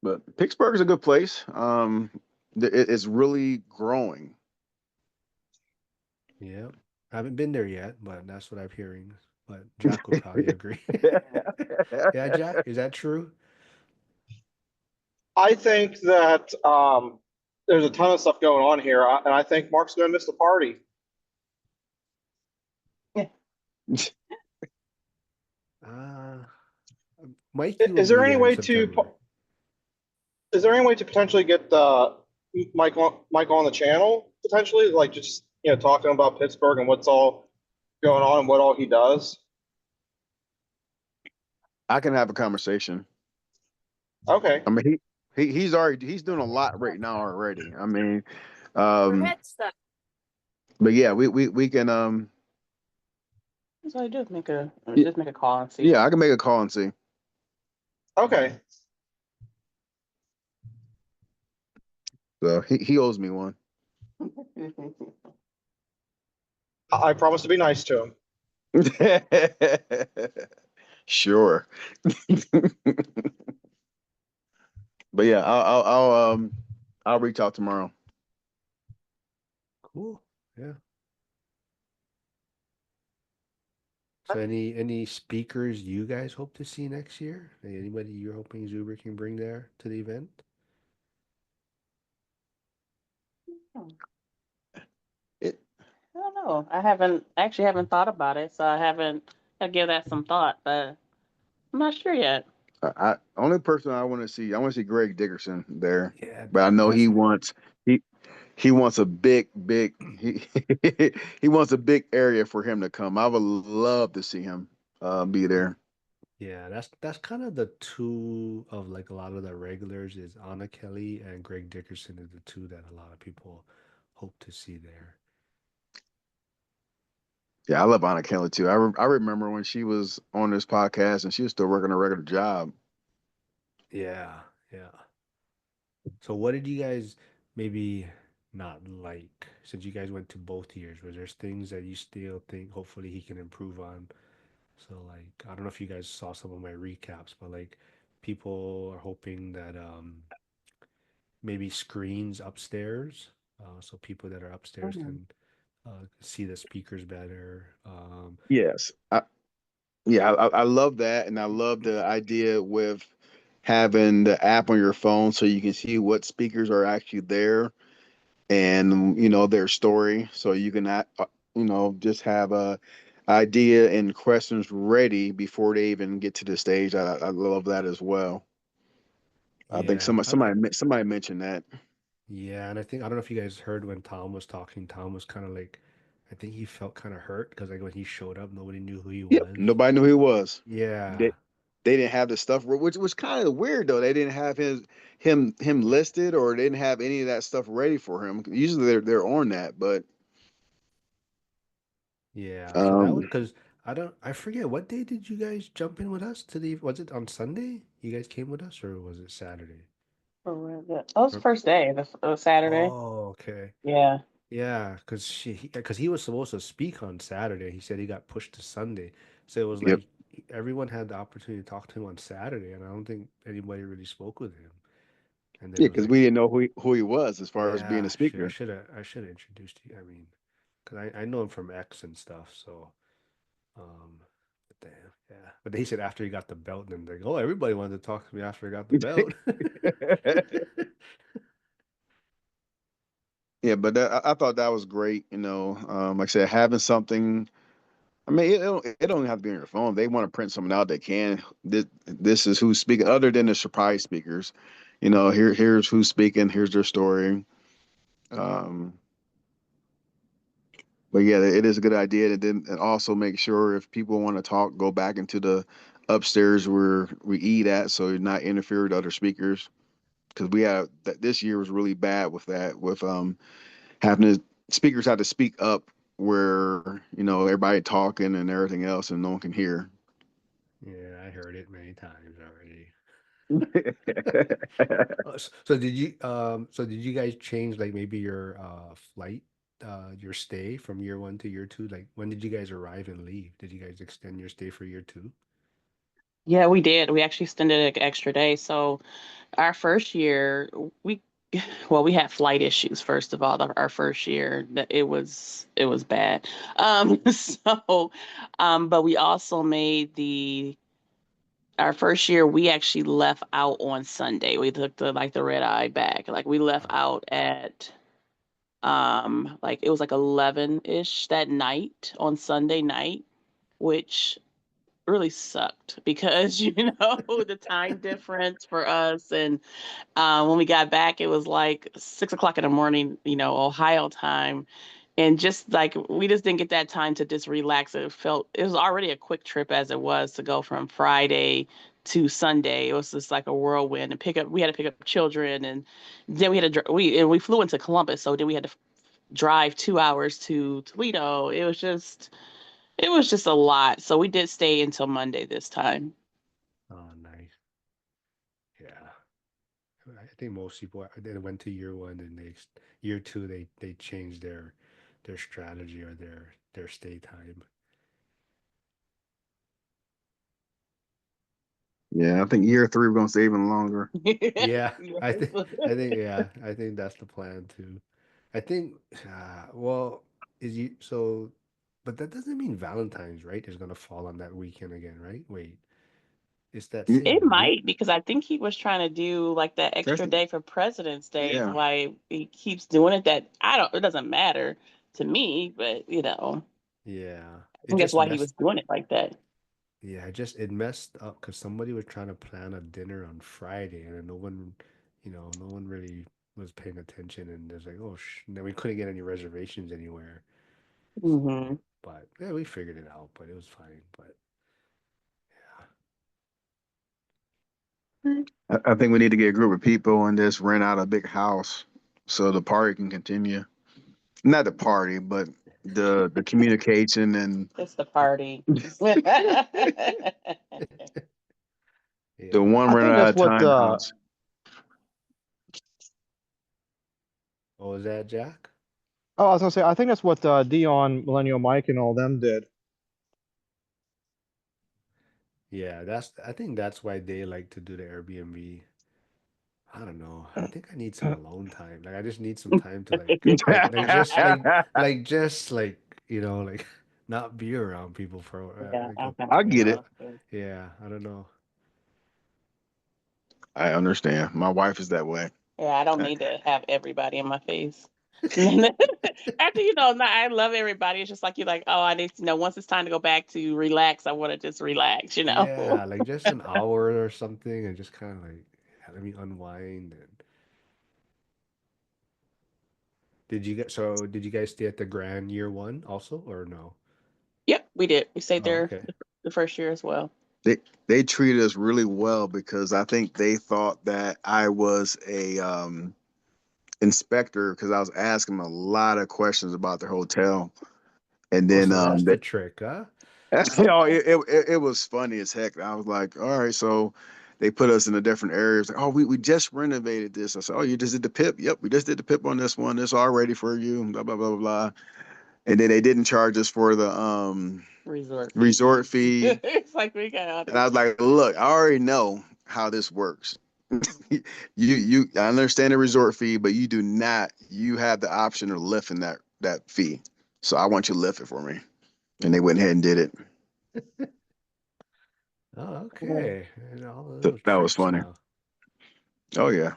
Speaker 6: But Pittsburgh is a good place. It's really growing.
Speaker 3: Yeah. I haven't been there yet, but that's what I'm hearing. But Jack would probably agree. Yeah, Jack, is that true?
Speaker 1: I think that there's a ton of stuff going on here, and I think Mark's going to miss the party.
Speaker 3: Uh, Mikey will
Speaker 1: Is there
Speaker 3: be
Speaker 1: any
Speaker 3: there in
Speaker 1: way to
Speaker 3: September.
Speaker 1: is there any way to potentially get Mike on the channel potentially, like just talking about Pittsburgh and what's all going on and what all he does?
Speaker 6: I can have a conversation.
Speaker 1: Okay.
Speaker 6: I mean, he's doing a lot right now already. I mean,
Speaker 8: We're
Speaker 6: um,
Speaker 8: head stuff.
Speaker 6: but yeah, we can
Speaker 5: So I just make a
Speaker 6: Yeah.
Speaker 5: just make a call and see.
Speaker 6: yeah, I can make a call and see.
Speaker 1: Okay.
Speaker 6: So he owes me one.
Speaker 1: I promise to be nice to him.
Speaker 6: Sure. But yeah, I'll reach out tomorrow.
Speaker 3: Cool. Yeah. So any speakers you guys hope to see next year? Anybody you're hoping Zuber can bring there to the event?
Speaker 6: It,
Speaker 5: I don't know. I haven't thought about it, so I give that some thought, but I'm not sure yet.
Speaker 6: I only person I want to see Greg Dickerson there,
Speaker 3: Yeah,
Speaker 6: but I know
Speaker 3: that's
Speaker 6: he he wants a big he wants a big area for him to come. I would love to see him be there.
Speaker 3: yeah, that's kind of the two of like a lot of the regulars is Anna Kelly and Greg Dickerson are the two that a lot of people hope to see there.
Speaker 6: Yeah, I love Anna Kelly too. I remember when she was on this podcast and she was still working a regular job.
Speaker 3: Yeah, yeah. So what did you guys maybe not like since you guys went to both years? Was there things that you still think hopefully he can improve on? So like I don't know if you guys saw some of my recaps, but like people are hoping that maybe screens upstairs, so people that are upstairs
Speaker 5: Mhm.
Speaker 3: can see the speakers better.
Speaker 6: Yes, I love that, and I love the idea with having the app on your phone so you can see what speakers are actually there and their story, so you can just have a idea and questions ready before they even get to the stage. I love that as well. I think
Speaker 3: Yeah,
Speaker 6: somebody mentioned that.
Speaker 3: yeah, and I think I don't know if you guys heard when Tom was talking. Tom was kind of like, I think he felt kind of hurt because like when he showed up, nobody knew who he
Speaker 6: Yep,
Speaker 3: was.
Speaker 6: nobody knew who he was.
Speaker 3: Yeah,
Speaker 6: They didn't have the stuff, which was kind of weird though. They didn't have him listed, or they didn't have any of that stuff ready for him. Usually they're on that, but
Speaker 3: yeah. So that was
Speaker 6: um,
Speaker 3: because I forget what day did you guys jump in with us to the, was it on Sunday? You guys came with us or was it Saturday?
Speaker 5: Or was it? That was the
Speaker 3: Or-
Speaker 5: first day, Saturday.
Speaker 3: Oh, okay.
Speaker 5: Yeah.
Speaker 3: Yeah, because he was supposed to speak on Saturday. He said he got pushed to Sunday. So it was
Speaker 6: yep,
Speaker 3: like everyone had the opportunity to talk to him on Saturday, and I don't think anybody really spoke with him. And then
Speaker 6: yeah,
Speaker 3: it was
Speaker 6: because
Speaker 3: like,
Speaker 6: we didn't know who he was as far as being a
Speaker 3: yeah,
Speaker 6: speaker.
Speaker 3: I should have introduced you. I mean, because I know him from X and stuff. So, but damn, yeah. But they said after he got the belt, and then they go, oh, everybody wanted to talk to me after I got the belt.
Speaker 6: Yeah, but I thought that was great. Like I said, having something. I mean, it don't have to be on your phone. If they want to print something out, they can. This is who's speaking, other than the surprise speakers. Here's who's speaking. Here's their story. Um, but yeah, it is a good idea to then and also make sure if people want to talk, go back into the upstairs where we eat at, so you're not interfere with other speakers. Because we have that this year was really bad with that, with having the speakers have to speak up where everybody talking and everything else, and no one can hear.
Speaker 3: Yeah, I heard it many times already.
Speaker 6: Yeah,
Speaker 3: So did you guys change like maybe your flight your stay from year 1 to year 2? Like, when did you guys arrive and leave? Did you guys extend your stay for year 2?
Speaker 5: Yeah, we did. We actually extended an extra day. So our first year, we well, we had flight issues first of all. Our first year, that it was bad. So, but we also made our first year. We actually left out on Sunday. We took the red eye back. Like we left out at like it was like 11-ish that night on Sunday night, which really sucked because the time difference for us. And when we got back, it was like 6 o'clock in the morning, Ohio time. And just like we just didn't get that time to just relax. It was already a quick trip as it was to go from Friday to Sunday. It was just like a whirlwind and we had to pick up children, and then we had to we flew into Columbus, so then we had to drive 2 hours to Toledo. It was just a lot. So we did stay until Monday this time.
Speaker 3: Oh, nice. Yeah. I think most people they went to year 1 and year 2 they changed their strategy or their stay time.
Speaker 6: Yeah, I think year 3 we're gonna stay even longer.
Speaker 3: Yeah, I
Speaker 5: Yes.
Speaker 3: think I think that's the plan too. I think well, is you so but that doesn't mean Valentine's, right, is gonna fall on that weekend again, right? Wait, it's that
Speaker 6: Y-
Speaker 5: It
Speaker 3: same week?
Speaker 5: might, because I think he was trying to do like that
Speaker 6: That's
Speaker 5: extra day for President's Day. Is
Speaker 6: yeah.
Speaker 5: why he keeps doing it. It doesn't matter to me, but
Speaker 3: Yeah.
Speaker 5: I
Speaker 3: It
Speaker 5: think that's
Speaker 3: just
Speaker 5: why he
Speaker 3: messed
Speaker 5: was doing it like that.
Speaker 3: yeah, it messed up because somebody was trying to plan a dinner on Friday and then no one really was paying attention and there's like, oh, then we couldn't get any reservations anywhere. So,
Speaker 5: Hmm.
Speaker 3: but yeah, we figured it out, but it was fine. But
Speaker 6: I think we need to get a group of people and just rent out a big house so the party can continue. Not the party, but the communication and
Speaker 5: It's the party.
Speaker 6: the
Speaker 3: yeah.
Speaker 6: one
Speaker 1: I
Speaker 6: run
Speaker 1: think
Speaker 6: at
Speaker 1: that's
Speaker 6: a
Speaker 1: what
Speaker 6: time house.
Speaker 3: What was that, Jack?
Speaker 1: I was gonna say I think that's what Dion, Millennial Mike, and all them did.
Speaker 3: Yeah, I think that's why they like to do the Airbnb. I don't know. I think I need some alone time. Like I just need some time to like like not be around people for
Speaker 5: Yeah,
Speaker 3: like
Speaker 5: I
Speaker 3: a
Speaker 5: kind
Speaker 6: I
Speaker 5: of feel
Speaker 6: get it.
Speaker 5: that too.
Speaker 3: yeah, I don't know.
Speaker 6: I understand. My wife is that way.
Speaker 5: Yeah, I don't
Speaker 6: I-
Speaker 5: need to have everybody in my face. After I love everybody. It's just like you're like, oh, I need once it's time to go back to relax, I want to just relax.
Speaker 3: Yeah, like just an hour or something and just kind of like let me unwind and did you guys stay at the Grand year 1 also or no?
Speaker 5: Yep, we did. We stayed
Speaker 3: Oh,
Speaker 5: there
Speaker 3: okay.
Speaker 5: the first year as well.
Speaker 6: they treated us really well because I think they thought that I was a inspector because I was asking them a lot of questions about their hotel. And
Speaker 3: Oh,
Speaker 6: then
Speaker 3: so that's the trick, huh?
Speaker 6: it was funny as heck. I was like, all right, so they put us in a different areas. Like, oh, we just renovated this. I said, oh, you just did the PIP? Yep, we just did the PIP on this one. It's all ready for you. Blah blah blah blah blah. And then they didn't charge us for the resort fee.
Speaker 5: It's like we got
Speaker 6: And I was like, look, I already know how this works. I understand the resort fee, but you do not. You have the option of lifting that fee. So I want you to lift it for me. And they went ahead and did it.
Speaker 3: Oh, okay. And all the
Speaker 6: So
Speaker 3: little
Speaker 6: that was
Speaker 3: tricks
Speaker 6: funny.
Speaker 3: now.
Speaker 6: Oh yeah.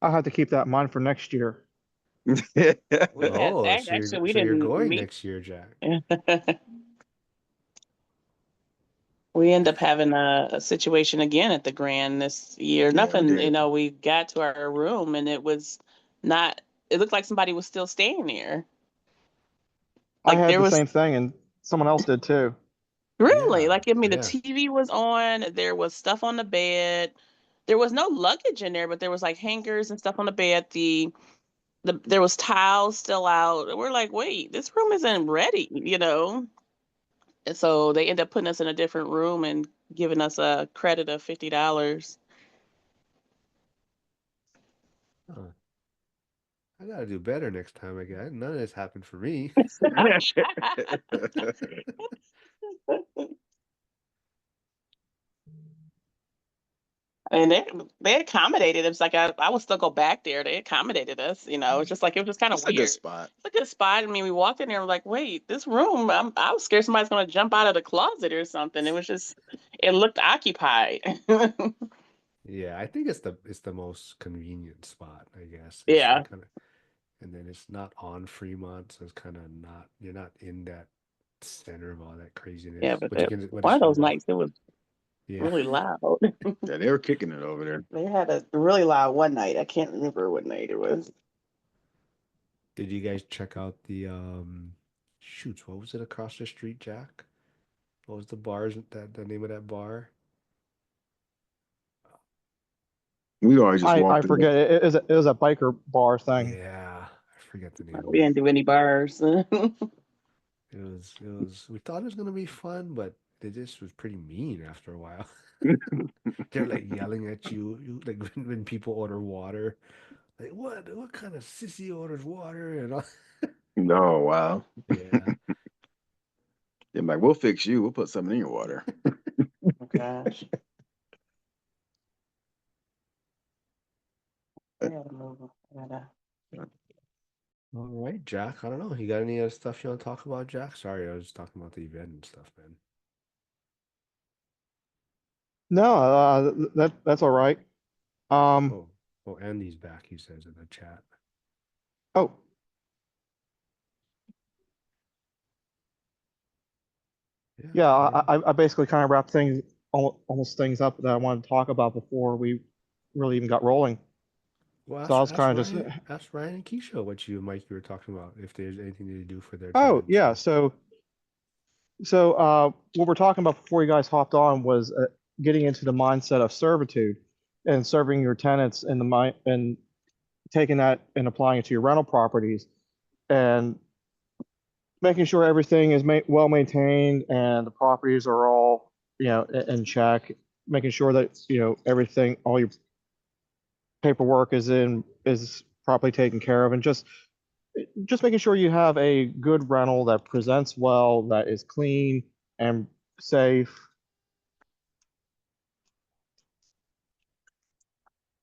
Speaker 1: I'll have to keep that in mind for next year.
Speaker 5: we had
Speaker 3: Oh,
Speaker 5: actually we
Speaker 3: so you're
Speaker 5: didn't
Speaker 3: going
Speaker 5: meet.
Speaker 3: next year, Jack.
Speaker 5: We end up having a situation again at the Grand this year.
Speaker 6: Yeah, we
Speaker 5: Nothing,
Speaker 6: did.
Speaker 5: we got to our room and it was not, it looked like somebody was still staying there.
Speaker 1: I
Speaker 5: Like
Speaker 1: had
Speaker 5: there
Speaker 1: the
Speaker 5: was
Speaker 1: same thing, and someone else did too.
Speaker 5: really,
Speaker 3: Yeah,
Speaker 5: like, I mean, the
Speaker 3: yeah.
Speaker 5: TV was on, there was stuff on the bed. There was no luggage in there, but there was like hangers and stuff on the bed. There was towels still out. We're like, wait, this room isn't ready. And so they end up putting us in a different room and giving us a credit of $50.
Speaker 3: Huh. I gotta do better next time. I guess none of this happened for me.
Speaker 5: And they accommodated. It was like I would still go back there. They accommodated us. It's just like it was just kind of
Speaker 6: It's a
Speaker 5: weird.
Speaker 6: good spot.
Speaker 5: It's a good spot. I mean, we walked in there and we're like, wait, this room. I was scared somebody's gonna jump out of the closet or something. It looked occupied.
Speaker 3: Yeah, I think it's the most convenient spot, I guess.
Speaker 5: Yeah.
Speaker 3: Kind of, and then it's not on Fremont, so it's kind of not you're not in that center of all that craziness.
Speaker 5: Yeah, but
Speaker 3: you can, but
Speaker 5: one of
Speaker 3: it's
Speaker 5: those nights it was
Speaker 3: yeah.
Speaker 5: really loud.
Speaker 6: Yeah, they were kicking it over there.
Speaker 5: They had a really loud one night. I can't remember what night it was.
Speaker 3: Did you guys check out the shoots? What was it across the street, Jack? What was the bars that the name of that bar?
Speaker 6: We always just
Speaker 1: I
Speaker 6: walked in.
Speaker 1: forget. It was a biker bar thing.
Speaker 3: Yeah, I forget the name.
Speaker 5: We didn't do any bars.
Speaker 3: It was we thought it was gonna be fun, but it just was pretty mean after a while. They're like yelling at you like when people order water. Like what kind of sissy orders water and all.
Speaker 6: Oh, wow.
Speaker 3: Yeah.
Speaker 6: They're like, we'll fix you. We'll put something in your water.
Speaker 5: Oh, gosh. I gotta move.
Speaker 3: All right, Jack. I don't know. You got any other stuff you want to talk about, Jack? Sorry, I was just talking about the event and stuff, man.
Speaker 1: No, that's all right.
Speaker 3: Oh, Andy's back, he says in the chat.
Speaker 1: Oh, yeah. I basically kind of wrapped things almost things up that I wanted to talk about before we really even got rolling.
Speaker 3: Well,
Speaker 1: So I was kind of just
Speaker 3: ask Ryan and Keisha what Mike, you were talking about, if there's anything to do for their
Speaker 1: Oh,
Speaker 3: tenants.
Speaker 1: yeah. So what we're talking about before you guys hopped on was getting into the mindset of servitude and serving your tenants in the mind and taking that and applying it to your rental properties and making sure everything is well maintained and the properties are all, in check, making sure that, everything, all your paperwork is properly taken care of, and just making sure you have a good rental that presents well, that is clean and safe.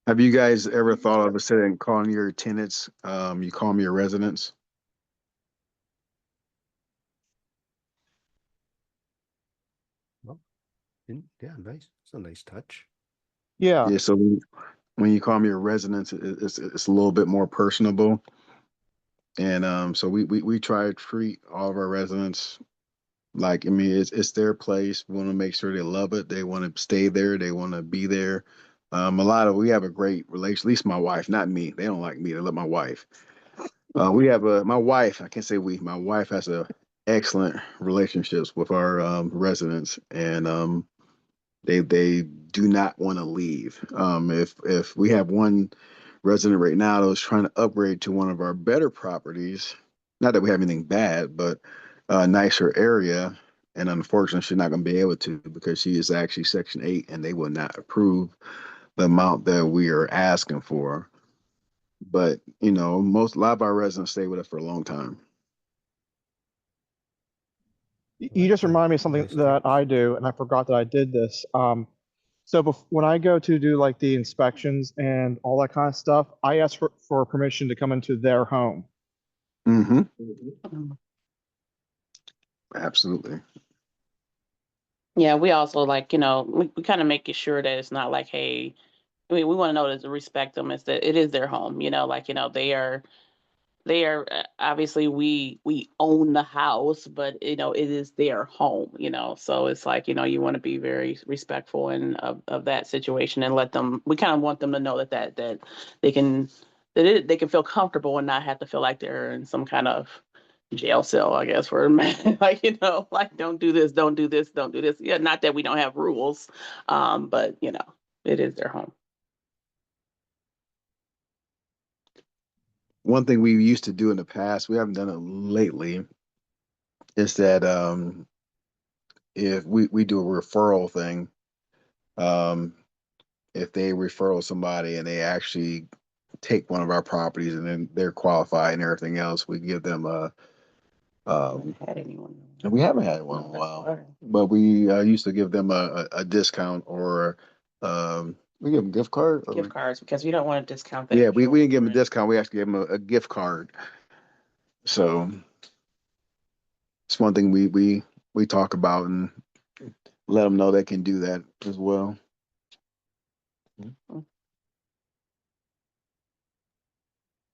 Speaker 6: Have you guys ever thought of instead of calling your tenants, you call them your residents?
Speaker 3: Yeah, nice. It's a nice touch.
Speaker 1: Yeah.
Speaker 6: Yeah. So when you call them your residents, it's a little bit more personable. And so we try to treat all of our residents like, I mean, it's their place. We want to make sure they love it. They want to stay there. They want to be there. We have a great relation, at least my wife, not me. They don't like me. They love my wife. My wife, I can't say my wife has a excellent relationships with our residents, and they do not want to leave. If we have one resident right now that was trying to upgrade to one of our better properties, not that we have anything bad, but a nicer area, and unfortunately she's not going to be able to because she is actually Section 8 and they will not approve the amount that we are asking for. But a lot of our residents stay with us for a long time.
Speaker 1: You just remind me of something
Speaker 3: Nice
Speaker 1: that
Speaker 3: touch.
Speaker 1: I do, and I forgot that I did this. So when I go to do like the inspections and all that kind of stuff, I ask for permission to come into their home.
Speaker 6: Mm-hmm. Absolutely.
Speaker 5: Yeah, we also like, we kind of make sure that it's not like, hey, we want to know to respect them. Is that it is their home, they are obviously we own the house, but it is their home, so it's like, you want to be very respectful of that situation and we kind of want them to know that they can they can feel comfortable and not have to feel like they're in some kind of jail cell, I guess, for like, like don't do this, don't do this, don't do this. Yeah, not that we don't have rules, but it is their home.
Speaker 6: One thing we used to do in the past, we haven't done it lately, is that if we do a referral thing, if they refer somebody and they actually take one of our properties and then they're qualified and everything else, we give them
Speaker 5: Had anyone?
Speaker 6: and we haven't had one in a
Speaker 5: That's
Speaker 6: while,
Speaker 5: fine.
Speaker 6: but we used to give them a discount or we give them gift card. Or
Speaker 5: Gift cards, because we don't want to discount that.
Speaker 6: yeah, we didn't give them a
Speaker 5: children.
Speaker 6: discount. We actually gave them a gift card. So it's one thing we talk about and let them know they can do that as well.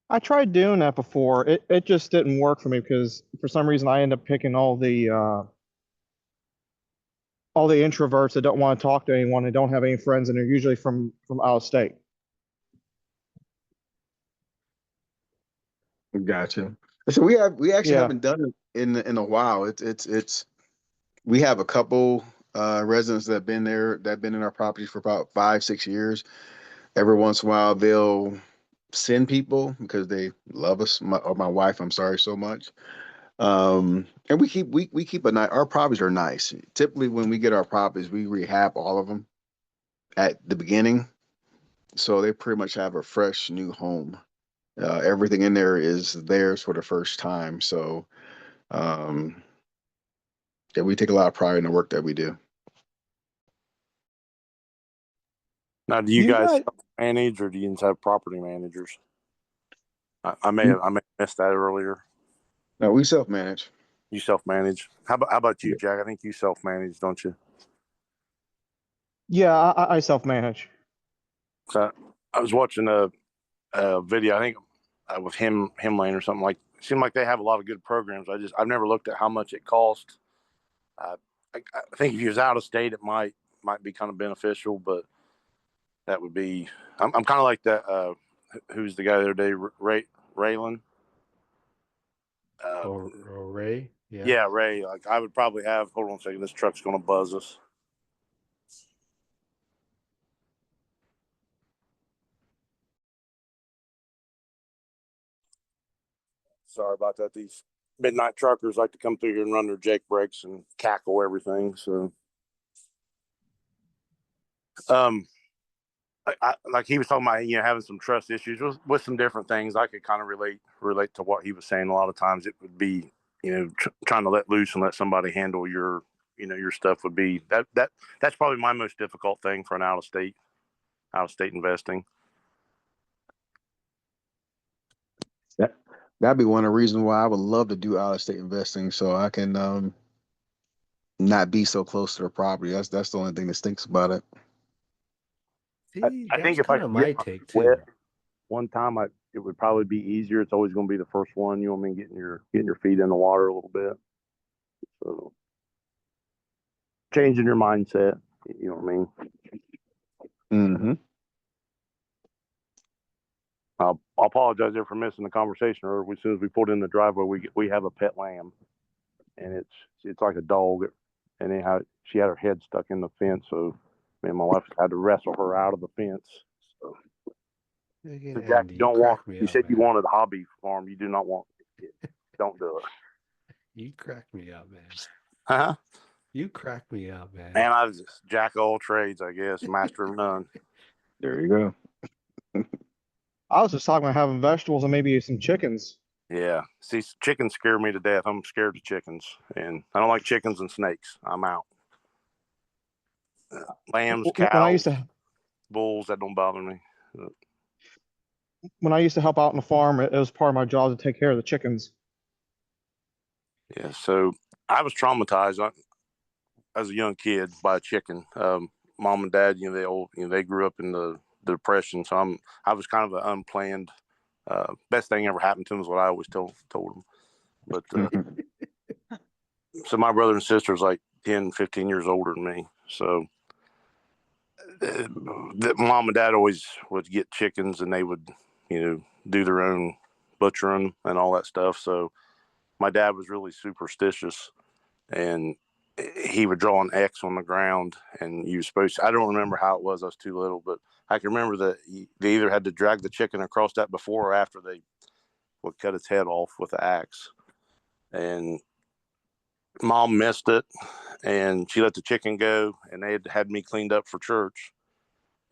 Speaker 1: I tried doing that before. It just didn't work for me because for some reason I end up picking all the introverts that don't want to talk to anyone and don't have any friends, and they're usually from out of state.
Speaker 6: Gotcha. So we actually
Speaker 1: Yeah.
Speaker 6: haven't done it in a while. It's we have a couple residents that have been there that have been in our property for about 5-6 years. Every once in a while they'll send people because they love us, my wife, I'm sorry, so much. And we keep a nice, our properties are nice. Typically when we get our properties, we rehab all of them at the beginning. So they pretty much have a fresh new home. Everything in there is theirs for the first time. So yeah, we take a lot of pride in the work that we do.
Speaker 9: Now, do you
Speaker 1: You
Speaker 9: guys
Speaker 1: guys-
Speaker 9: manage, or do you have property managers? I may have missed that earlier.
Speaker 6: No, we self-manage.
Speaker 9: You self-manage. How about you, Jack? I think you self-manage, don't you?
Speaker 1: Yeah, I self-manage.
Speaker 9: So I was watching a video, I think with Himlane or something, like it seemed like they have a lot of good programs. I've never looked at how much it costs. I think if you was out of state, it might be kind of beneficial, but that would be. I'm kind of like that. Who's the guy the other day? Raylan.
Speaker 3: Or Ray. Yeah.
Speaker 9: Yeah, Ray. Like I would probably have. Hold on a second. This truck's going to buzz us. Sorry about that. These midnight truckers like to come through here and run their Jake brakes and cackle everything. So, like he was talking about, having some trust issues with some different things. I could kind of relate to what he was saying. A lot of times it would be, trying to let loose and let somebody handle your stuff would be that's probably my most difficult thing for an out of state investing.
Speaker 6: That'd be one of the reasons why I would love to do out of state investing, so I can not be so close to the property. That's the only thing that stinks about it.
Speaker 3: See,
Speaker 9: I think if I
Speaker 3: kind of
Speaker 9: could get
Speaker 3: my take
Speaker 9: wet
Speaker 3: too.
Speaker 9: one time, it would probably be easier. It's always going to be the first one. You know what I mean? Getting your feet in the water a little bit. So changing your mindset. You know what I mean?
Speaker 6: Mm-hmm.
Speaker 9: I'll apologize there for missing the conversation. Or as soon as we pulled in the driveway, we have a pet lamb, and it's like a dog. And anyhow, she had her head stuck in the fence, so me and my wife had to wrestle her out of the fence. So,
Speaker 3: Again,
Speaker 9: so Jack,
Speaker 3: Andy,
Speaker 9: you said you
Speaker 3: man.
Speaker 9: wanted a hobby farm. You do not want it. Don't do it.
Speaker 3: You crack me up, man.
Speaker 9: Huh?
Speaker 3: You crack me up, man.
Speaker 9: Man, I was just jack of all trades, I guess, master of none.
Speaker 6: There you go.
Speaker 1: I was just talking about having vegetables and maybe some chickens.
Speaker 9: Yeah. See, chickens scare me to death. I'm scared of chickens, and I don't like chickens and snakes. I'm out. Lambs,
Speaker 1: When I used
Speaker 9: cows,
Speaker 1: to
Speaker 9: bulls, that don't bother me.
Speaker 1: help out on the farm, it was part of my job to take care of the chickens.
Speaker 9: Yeah. So I was traumatized as a young kid by a chicken. Mom and dad, they grew up in the Depression, so I was kind of an unplanned. Best thing ever happened to them is what I always told them. But so my brother and sister is like 10, 15 years older than me. So the mom and dad always would get chickens, and they would, do their own butchering and all that stuff. So my dad was really superstitious, and he would draw an X on the ground, and you were supposed to, I don't remember how it was. I was too little, but I can remember that they either had to drag the chicken across that before or after they would cut its head off with the axe. And mom missed it, and she let the chicken go, and they had me cleaned up for church.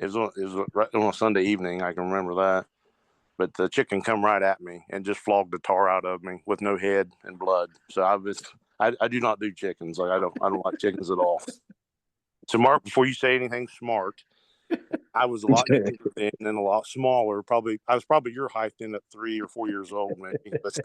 Speaker 9: It was right on a Sunday evening. I can remember that. but the chicken come right at me and just flogged the tar out of me with no head and blood. So I do not do chickens. Like I don't like chickens at all. So Mark, before you say anything smart, I was a lot younger then and a lot smaller. I was probably your height then at 3 or 4 years old, maybe. But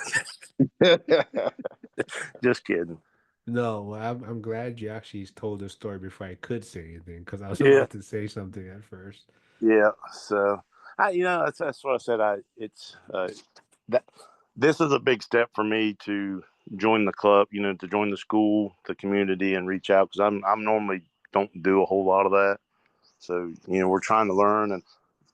Speaker 9: just kidding.
Speaker 3: No, well, I'm glad you actually told the story before I could say anything because I was
Speaker 9: Yeah.
Speaker 3: about to say something at first.
Speaker 9: Yeah. So that's what I said. That this is a big step for me to join the club, to join the school, the community, and reach out because I'm normally don't do a whole lot of that. So we're trying to learn, and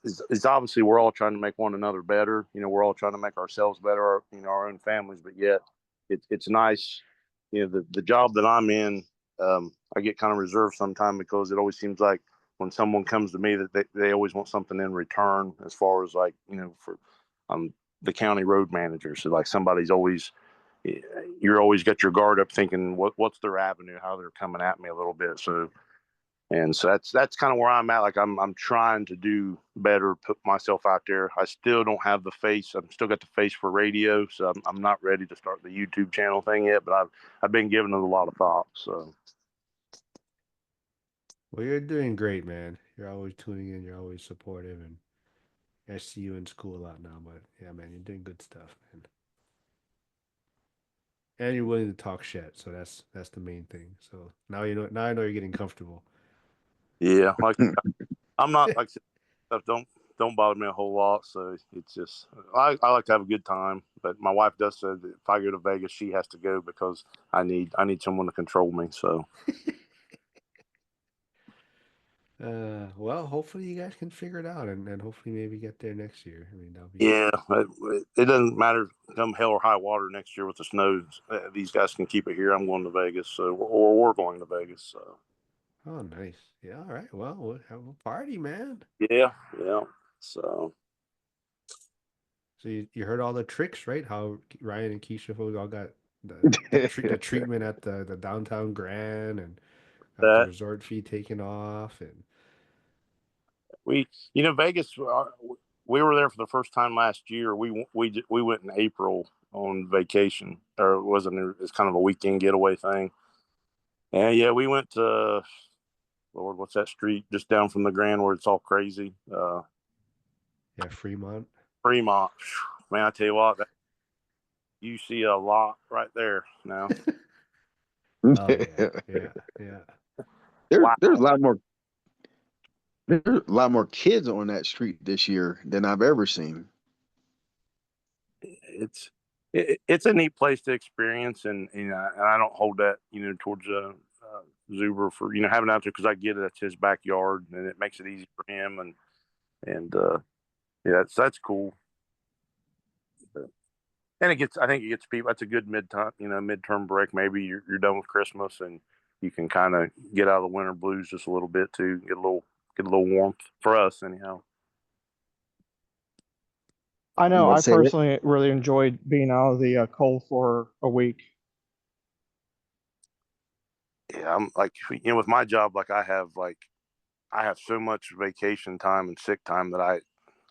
Speaker 9: it's obviously we're all trying to make one another better. We're all trying to make ourselves better, our own families. But yet, it's nice. The job that I'm in, I get kind of reserved sometimes because it always seems like when someone comes to me that they always want something in return. As far as like for the county road manager, so like somebody's always you're always got your guard up, thinking what's their avenue, how they're coming at me a little bit. So that's kind of where I'm at. Like I'm trying to do better, put myself out there. I still don't have the face. I'm still got the face for radio, so I'm not ready to start the YouTube channel thing yet. But I've been giving it a lot of thought. So
Speaker 3: Well, you're doing great, man. You're always tuning in. You're always supportive, and I see you in school a lot now. But yeah, man, you're doing good stuff, man. And you're willing to talk shit, so that's the main thing. So now you know. Now I know you're getting comfortable.
Speaker 9: yeah, like I'm not like stuff don't bother me a whole lot. So it's just I like to have a good time. But my wife does say that if I go to Vegas, she has to go because I need someone to control me. So.
Speaker 3: Well, hopefully you guys can figure it out, and hopefully maybe get there next year. I mean, that'll be
Speaker 9: Yeah, it doesn't matter. Come hell or high water next year with the snow, these guys can keep it here. I'm going to Vegas, so or we're going to Vegas. So
Speaker 3: Oh, nice. Yeah, all right. Well, we'll have a party, man.
Speaker 9: yeah.
Speaker 3: So you heard all the tricks, right? How Ryan and Keisha all got the treatment at the downtown Grand and got the
Speaker 9: that
Speaker 3: resort fee taken off, and
Speaker 9: Vegas. We were there for the first time last year. We went in April on vacation, or it wasn't. It's kind of a weekend getaway thing. And yeah, we went to Lord, what's that street just down from the Grand where it's all crazy?
Speaker 3: yeah, Fremont.
Speaker 9: Fremont. Man, I tell you what, you see a lot right there now.
Speaker 3: Oh yeah.
Speaker 6: There's a lot more kids on that street this year than I've ever seen.
Speaker 9: It's a neat place to experience, and I don't hold that towards Zuber for having out there because I get it. That's his backyard, and it makes it easy for him, and yeah, that's cool. And I think it gets people. That's a good midterm break. Maybe you're done with Christmas and you can kind of get out of the winter blues just a little bit too. Get a little warmth for us anyhow.
Speaker 1: I know.
Speaker 6: Well,
Speaker 1: I
Speaker 6: say it.
Speaker 1: personally really enjoyed being out of the cold for a week.
Speaker 9: Yeah, I'm like with my job, like I have so much vacation time and sick time that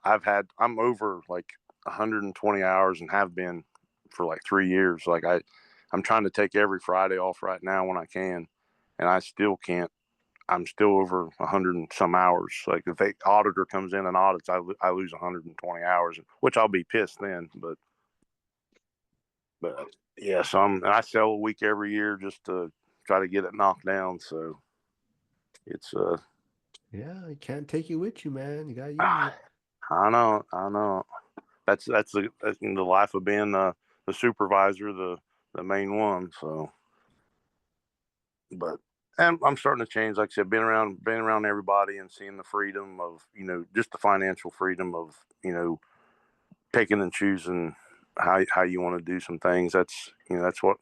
Speaker 9: I'm over like 120 hours and have been for like 3 years. Like I'm trying to take every Friday off right now when I can, and I still can't. I'm still over 100 and some hours. Like if the auditor comes in and audits, I lose 120 hours, which I'll be pissed then. But yeah, so I sell a week every year just to try to get it knocked down. So it's
Speaker 3: Yeah, I can't take you with you, man. You gotta use it.
Speaker 9: I know. That's the life of being the supervisor, the main one. So, but and I'm starting to change. Like I said, being around everybody and seeing the freedom of just the financial freedom of picking and choosing how you want to do some things. That's that's what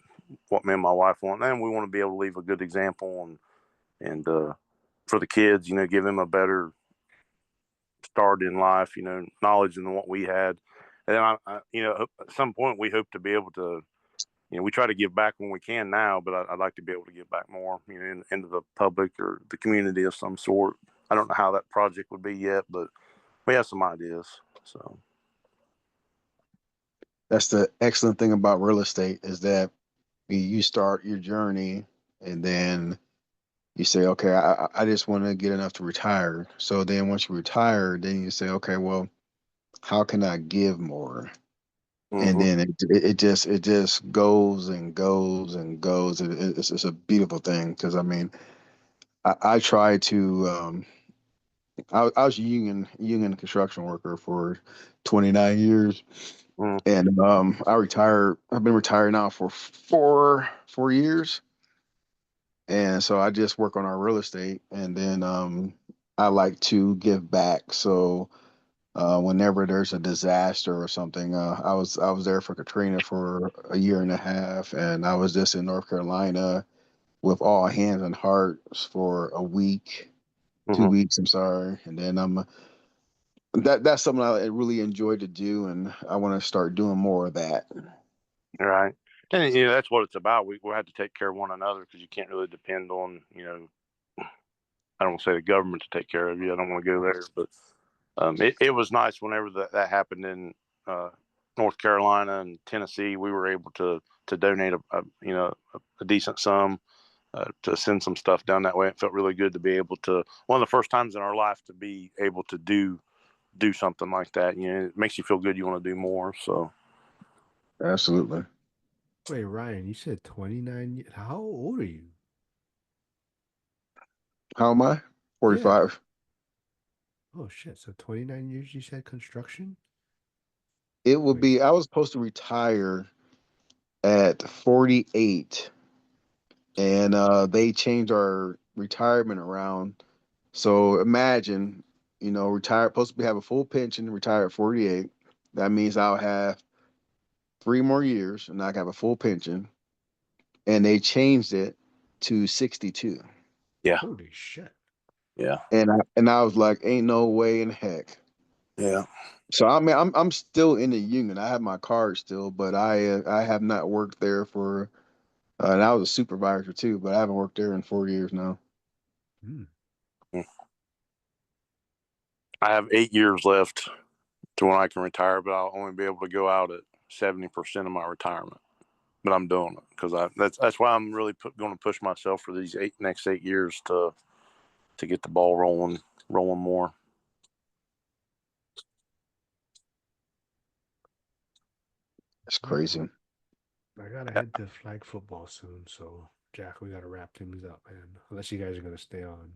Speaker 9: me and my wife want, and we want to be able to leave a good example and for the kids, give them a better start in life, knowledge than what we had. And then at some point we hope to be able to, we try to give back when we can now, but I'd like to be able to give back more, into the public or the community of some sort. I don't know how that project would be yet, but we have some ideas. So.
Speaker 6: that's the excellent thing about real estate is that you start your journey and then you say, okay, I just want to get enough to retire. So then once you retire, then you say, okay, well, how can I give more? And
Speaker 9: Mhm.
Speaker 6: then it just goes and goes and goes. It's a beautiful thing because I mean, I try to I was a union construction worker for 29 years,
Speaker 9: Mm.
Speaker 6: and I retired. I've been retired now for four years, and so I just work on our real estate, and then I like to give back. So whenever there's a disaster or something, I was there for Katrina for a year and a half, and I was just in North Carolina with all hands and hearts for a week, two
Speaker 9: Mhm.
Speaker 6: weeks. I'm sorry, and then that's something I really enjoy to do, and I want to start doing more of that.
Speaker 9: Right. And that's what it's about. We have to take care of one another because you can't really depend on, I don't want to say the government to take care of you. I don't want to go there, but it was nice whenever that happened in uh, North Carolina and Tennessee. We were able to donate a decent sum to send some stuff down that way. It felt really good to be able to, one of the first times in our life to be able to do something like that. It makes you feel good. You want to do more. So
Speaker 6: Absolutely.
Speaker 3: Wait, Ryan, you said 29 years. How old are you?
Speaker 6: How am I? 45.
Speaker 3: Oh shit. So 29 years you said construction?
Speaker 6: It would
Speaker 3: Wait.
Speaker 6: be. I was supposed to retire at 48, and they changed our retirement around. So imagine, retire supposed to have a full pension, retire at 48. That means I'll have 3 more years, and I can have a full pension. And they changed it to 62.
Speaker 9: yeah,
Speaker 3: Holy shit.
Speaker 9: yeah,
Speaker 6: And I was like, ain't no way in heck.
Speaker 9: yeah.
Speaker 6: So I mean, I'm still in the union. I have my card still, but I have not worked there for. And I was a supervisor too, but I haven't worked there in 4 years now.
Speaker 3: Hmm.
Speaker 9: I have 8 years left to when I can retire, but I'll only be able to go out at 70% of my retirement. But I'm doing it because that's why I'm really going to push myself for these next 8 years to get the ball rolling more.
Speaker 6: It's crazy.
Speaker 3: I gotta head to flag football soon, so Jack, we gotta wrap things up, man. Unless you guys are gonna stay on.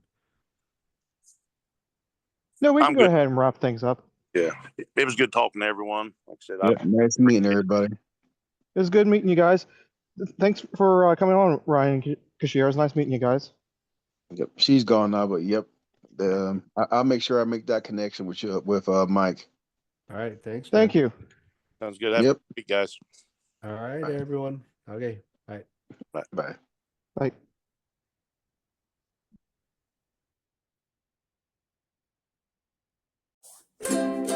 Speaker 1: No, we can
Speaker 9: I'm
Speaker 1: go
Speaker 9: good.
Speaker 1: ahead and wrap things up.
Speaker 9: Yeah, it was good talking to everyone. Like I said,
Speaker 6: Yep, nice meeting everybody.
Speaker 1: It was good meeting you guys. Thanks for coming on, Ryan Kashier. It was nice meeting you guys.
Speaker 6: Yep, she's gone now, but yep. I'll make sure I make that connection with you with Mike.
Speaker 3: All right, thanks, man.
Speaker 1: Thank you.
Speaker 9: sounds good. Have a
Speaker 6: Yep.
Speaker 9: good week, guys.
Speaker 3: All right,
Speaker 6: Bye.
Speaker 3: everyone. Okay, bye.
Speaker 6: Bye.
Speaker 1: Bye.